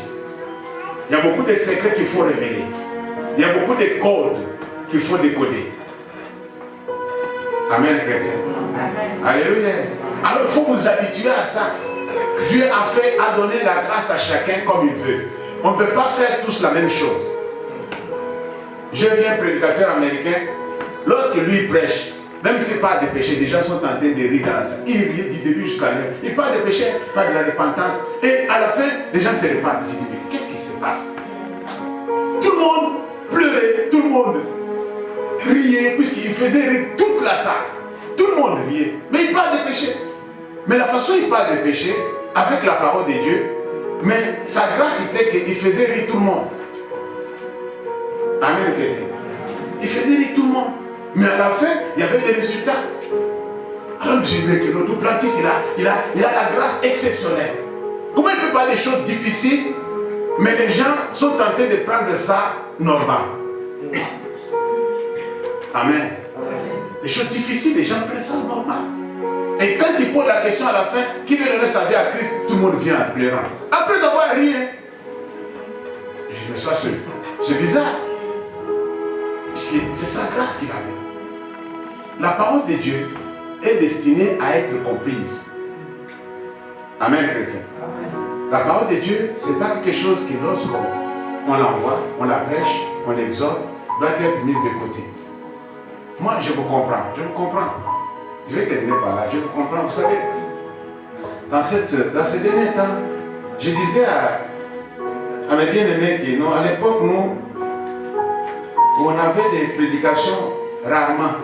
Il y a beaucoup de secrets qu'il faut révéler. Il y a beaucoup de codes qu'il faut décoder. Amen, chrétien. Alléluia. Alors il faut vous habituer à ça. Dieu a donné la grâce à chacun comme il veut. On ne peut pas faire tous la même chose. Je viens prédicateur américain. Lorsque lui prêche, même s'il parle de péché, les gens sont en train de rire dans ça. Il rit du début jusqu'à la fin. Il parle de péché, il parle de la repentance. Et à la fin, les gens se repentent. Je dis, mais qu'est-ce qui se passe? Tout le monde pleurait, tout le monde riait, puisqu'il faisait rire toute la salle. Tout le monde riait. Mais il parle de péché. Mais la façon dont il parle de péché, avec la parole de Dieu, mais sa grâce était qu'il faisait rire tout le monde. Amen, chrétien. Il faisait rire tout le monde. Mais à la fin, il y avait des résultats. Alors je dis que notre Duplantis, il a la grâce exceptionnelle. Comment il peut parler des choses difficiles, mais les gens sont tentés de prendre ça normal. Amen. Les choses difficiles, les gens prennent ça normal. Et quand il pose la question à la fin, qui veut donner sa vie à Christ, tout le monde vient en pleurant. Après avoir ri, je me sens seul. C'est bizarre. C'est sa grâce qu'il avait. La parole de Dieu est destinée à être comprise. Amen, chrétien. La parole de Dieu, ce n'est pas quelque chose qui, lorsqu'on l'envoie, on la prêche, on l'exhorte, doit être mise de côté. Moi, je vous comprends. Je vous comprends. Je vais terminer par là. Je vous comprends. Vous savez, dans ces derniers temps, je disais à mes bien-aimés que nous, à l'époque, nous, on avait des prédications rarement.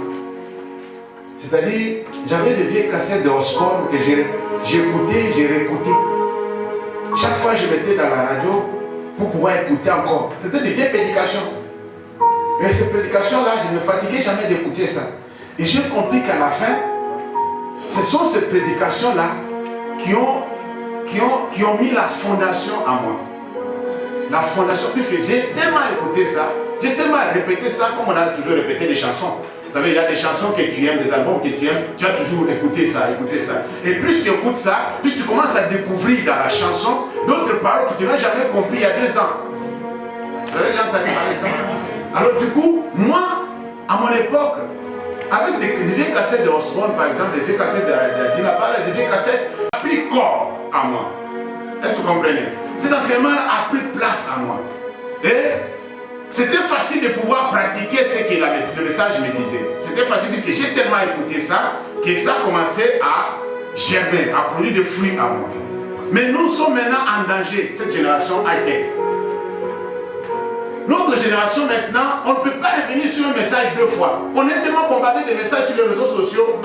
C'est-à-dire, j'avais des vieilles cassettes de Osborne que j'écoutais, j'ai réécouté. Chaque fois, je mettais dans la radio pour pouvoir écouter encore. C'était des vieilles prédications. Et ces prédications-là, je ne me fatiguais jamais d'écouter ça. Et j'ai compris qu'à la fin, ce sont ces prédications-là qui ont mis la fondation à moi. La fondation, puisque j'ai tellement écouté ça, j'ai tellement répété ça comme on a toujours répété les chansons. Vous savez, il y a des chansons que tu aimes, des albums que tu aimes, tu as toujours écouté ça, écouté ça. Et plus tu écoutes ça, plus tu commences à découvrir dans la chanson d'autres paroles que tu n'as jamais compris il y a 2 ans. Vous avez déjà entendu parler de ça? Alors du coup, moi, à mon époque, avec des vieilles cassettes de Osborne, par exemple, des vieilles cassettes de Dina Bala, des vieilles cassettes, a pris corps à moi. Est-ce que vous comprenez? Cet enseignement a pris place à moi. Et c'était facile de pouvoir pratiquer ce que le message me disait. C'était facile parce que j'ai tellement écouté ça que ça commençait à germer, à produire des fruits à moi. Mais nous sommes maintenant en danger, cette génération high-tech. Notre génération maintenant, on ne peut pas revenir sur un message 2 fois. On est tellement bombardé de messages sur les réseaux sociaux.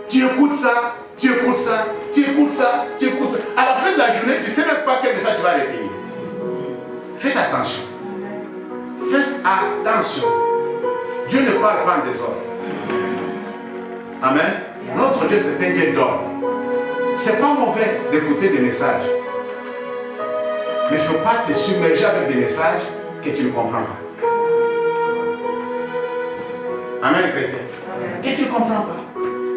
Tu écoutes ça, tu écoutes ça, tu écoutes ça, tu écoutes ça. À la fin de la journée, tu ne sais même pas quel message tu vas retenir. Faites attention. Faites attention. Dieu ne parle pas en désordre. Amen. Notre Dieu, c'est un Dieu d'ordre. C'est pas mauvais d'écouter des messages. Mais il ne faut pas te submerger avec des messages que tu ne comprends pas. Amen, chrétien. Que tu ne comprends pas.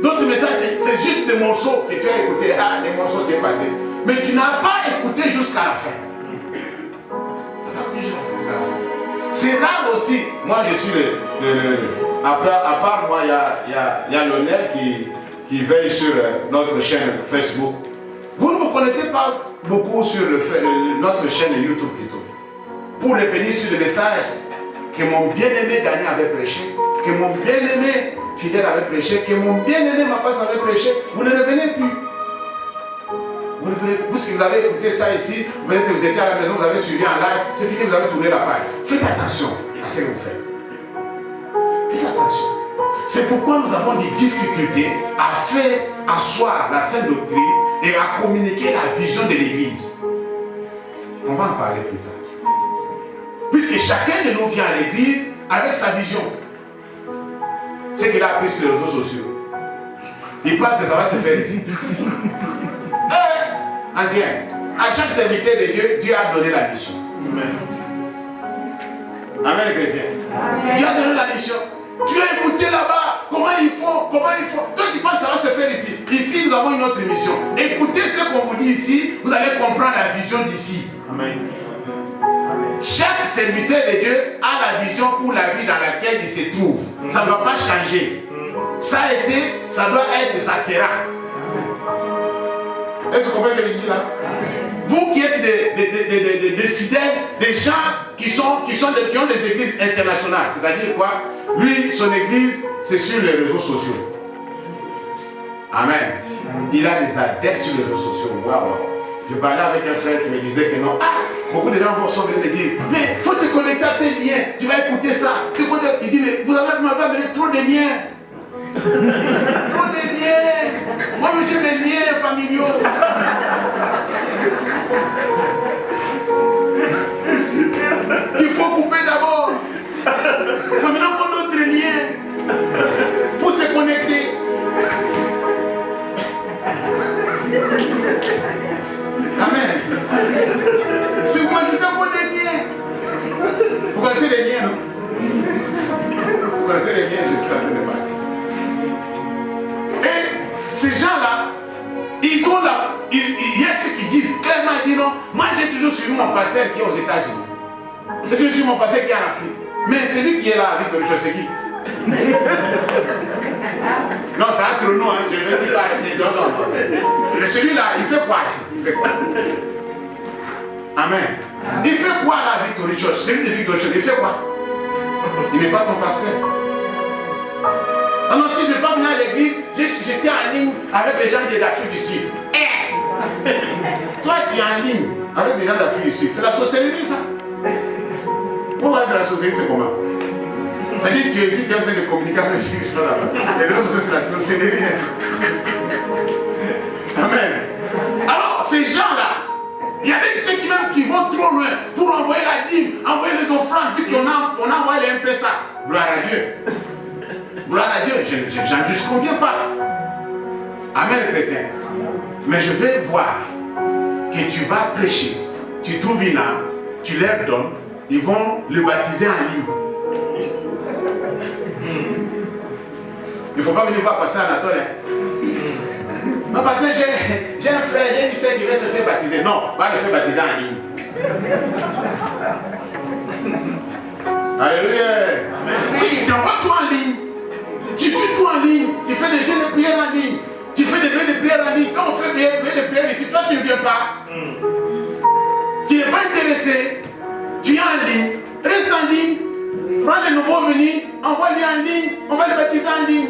D'autres messages, c'est juste des morceaux que tu as écoutés. Ah, des morceaux qui sont passés. Mais tu n'as pas écouté jusqu'à la fin. C'est rare aussi. Moi, je suis à part moi, il y a Lionel qui veille sur notre chaîne Facebook. Vous ne vous connectez pas beaucoup sur notre chaîne YouTube plutôt. Pour revenir sur le message que mon bien-aimé Daniel avait prêché, que mon bien-aimé Fidèle avait prêché, que mon bien-aimé Mapas avait prêché, vous ne revenez plus. Vous avez écouté ça ici, vous étiez à la maison, vous avez suivi en live, c'est fini, vous avez tourné la page. Faites attention à ce que vous faites. Faites attention. C'est pourquoi nous avons des difficultés à faire asseoir la sainte doctrine et à communiquer la vision de l'Église. On va en parler plus tard. Puisque chacun de nous vient à l'Église avec sa vision. C'est qu'il a appris sur les réseaux sociaux. Il pense que ça va se faire ici. Ancien, à chaque serviteur de Dieu, Dieu a donné la mission. Amen, chrétien. Dieu a donné la mission. Tu as écouté là-bas, comment il faut. Toi tu penses que ça va se faire ici. Ici, nous avons une autre mission. Écoutez ce qu'on vous dit ici, vous allez comprendre la vision d'ici. Amen. Chaque serviteur de Dieu a la vision pour la vie dans laquelle il se trouve. Ça ne va pas changer. Ça a été, ça doit être, ça sera. Est-ce que vous comprenez ce que je dis là? Vous qui êtes des fidèles, des gens qui ont des églises internationales, c'est-à-dire quoi? Lui, son église, c'est sur les réseaux sociaux. Amen. Il a des adeptes sur les réseaux sociaux. Waouh. Je parlais avec un frère qui me disait que non. Beaucoup de gens vont venir me dire, mais il faut te connecter à tes liens. Tu vas écouter ça. Il dit, mais vous m'avez amené trop de liens. Trop de liens. Moi, j'ai des liens familiaux. Il faut couper d'abord. Il faut maintenant qu'on ait d'autres liens pour se connecter. Amen. Si vous m'ajoutez un peu des liens, vous connaissez les liens, non? Vous connaissez les liens, je suis en train de parler. Et ces gens-là, ils ont là, il y a ceux qui disent clairement, ils disent non, moi j'ai toujours suivi mon pasteur qui est aux États-Unis. J'ai toujours suivi mon pasteur qui est en Afrique. Mais celui qui est là avec le c'est qui? Non, c'est un chrono, hein. Je vais dire non. Mais celui-là, il fait quoi ici? Il fait quoi? Amen. Il fait quoi là, Victory Church? Celui de Victory Church, il fait quoi? Il n'est pas ton pasteur. Alors si je ne vais pas venir à l'église, j'étais en ligne avec les gens de l'Afrique du Sud. Toi, tu es en ligne avec les gens de l'Afrique du Sud. C'est la sorcellerie, ça. Pourquoi c'est la sorcellerie, c'est comment? C'est-à-dire que tu hésites, tu es en train de communiquer avec ceux qui sont là-bas. Et l'autre, c'est la sorcellerie. Amen. Alors, ces gens-là, il y a même ceux qui vont trop loin pour envoyer la dîme, envoyer les offrandes, puisqu'on a envoyé les MPSA. Gloire à Dieu. Gloire à Dieu. Je n'en disconviens pas. Amen, chrétien. Mais je vais voir que tu vas prêcher. Tu trouves une âme, tu leur donnes, ils vont le baptiser en ligne. ne faut pas venir voir pasteur Anatole. Non, parce que j'ai un frère, j'ai une sœur qui veut se faire baptiser. Non, pas le faire baptiser en ligne. Alléluia. Oui, tu n'envoies tout en ligne. Tu fais tout en ligne. Tu fais des jeux de prière en ligne. Tu fais des vœux de prière en ligne. Quand on fait des vœux de prière ici, toi tu ne viens pas. Tu n'es pas intéressé. Tu es en ligne. Reste en ligne. Prends les nouveaux venus. Envoie-les en ligne. On va les baptiser en ligne.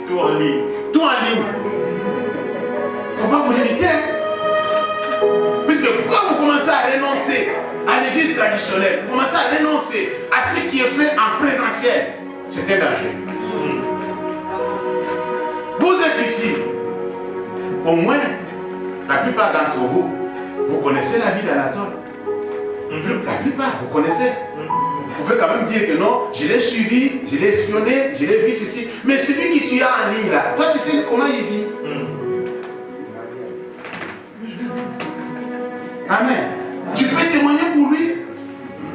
Tout en ligne. Tout en ligne. Il ne faut pas vous limiter. Puisque pourquoi vous commencez à renoncer à l'église traditionnelle, vous commencez à renoncer à ce qui est fait en présentiel, c'est un danger. Vous êtes ici. Au moins, la plupart d'entre vous, vous connaissez la vie d'Anatole. La plupart, vous connaissez. Vous pouvez quand même dire que non, je l'ai suivi, je l'ai espionné, je l'ai vu ceci. Mais celui qui tu as en ligne là, toi tu sais comment il vit. Amen. Tu peux témoigner pour lui.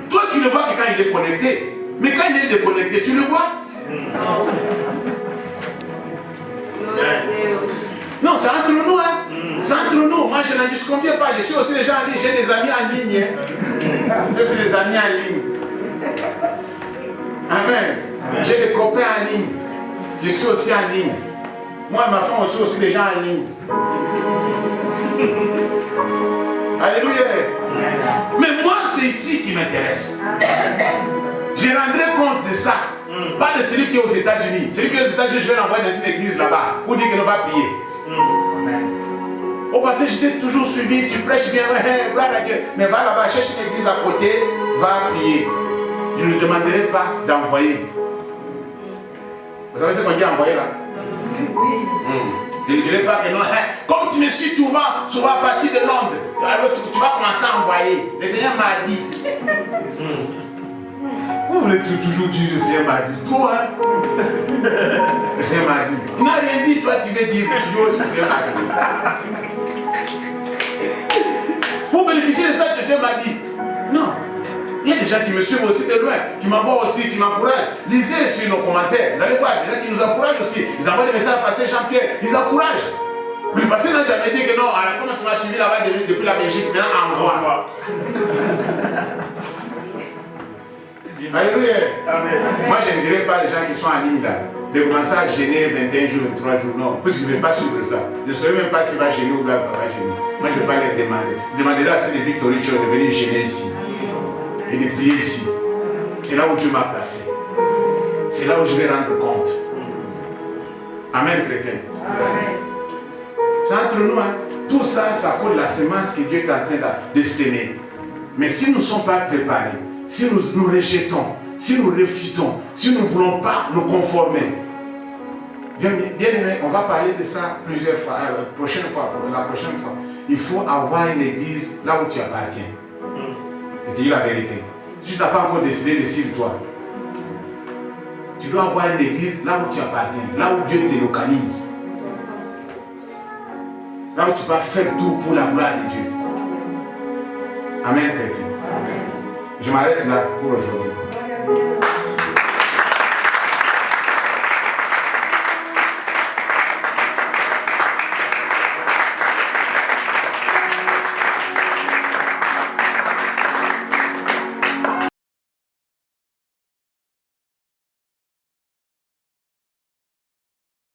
Toi tu le vois que quand il est connecté. Mais quand il est déconnecté, tu le vois. Non, c'est entre nous, hein. C'est entre nous. Moi, je n'en disconviens pas. Je suis aussi déjà en ligne. J'ai des amis en ligne. Hein. Je suis des amis en ligne. Amen. J'ai des copains en ligne. Je suis aussi en ligne. Moi et ma femme aussi des gens en ligne. Alléluia. Mais moi, c'est ici qui m'intéresse. Je rendrai compte de ça. Pas de celui qui est aux États-Unis. Celui qui est aux États-Unis, je vais l'envoyer dans une église là-bas pour dire qu'il va prier. Au passé, je t'ai toujours suivi, tu prêches bien, gloire à Dieu. Mais va là-bas, cherche une église à côté, va prier. Je ne demanderai pas d'envoyer. Vous savez ce qu'on dit envoyer là? Je ne dirai pas que non. Comme tu me suis souvent à partir de Londres, alors tu vas commencer à envoyer. Le Seigneur m'a dit. Vous voulez toujours dire le Seigneur m'a dit. Toi, hein? Le Seigneur m'a dit. Tu n'as rien dit, toi tu veux dire toujours le Seigneur m'a dit. Pour bénéficier de ça, le Seigneur m'a dit. Non. Il y a des gens qui me suivent aussi de loin, qui m'envoient aussi, qui m'encouragent. Lisez sur nos commentaires. Vous allez voir, des gens qui nous encouragent aussi. Ils envoient des messages à Pasteur Jean-Pierre. Ils encouragent. Le pasteur n'a jamais dit que non, alors comment tu m'as suivi là-bas depuis la Belgique, maintenant envoie. Alléluia. Moi, je ne dirais pas les gens qui sont en ligne là, de commencer à gêner 21 jours, 23 jours. Non, puisqu'ils ne veulent pas suivre ça. Je ne saurais même pas s'il va gêner ou pas gêner. Moi, je ne vais pas les demander. Je demanderai à ces Victory Church de venir gêner ici. Et de prier ici. C'est là où Dieu m'a placé. C'est là où je vais rendre compte. Amen, chrétien. C'est entre nous, hein. Tout ça, ça colle la semence que Dieu est en train de semer. Mais si nous ne sommes pas préparés, si nous rejetons, si nous refutons, si nous ne voulons pas nous conformer, bien aimé, on va parler de ça plusieurs fois, la prochaine fois. Il faut avoir une église là où tu appartiens. Je te dis la vérité. Si tu n'as pas encore décidé de suivre toi, tu dois avoir une église là où tu appartiens, là où Dieu te localise. Là où tu vas faire tout pour la gloire de Dieu. Amen, chrétien. Je m'arrête là pour aujourd'hui.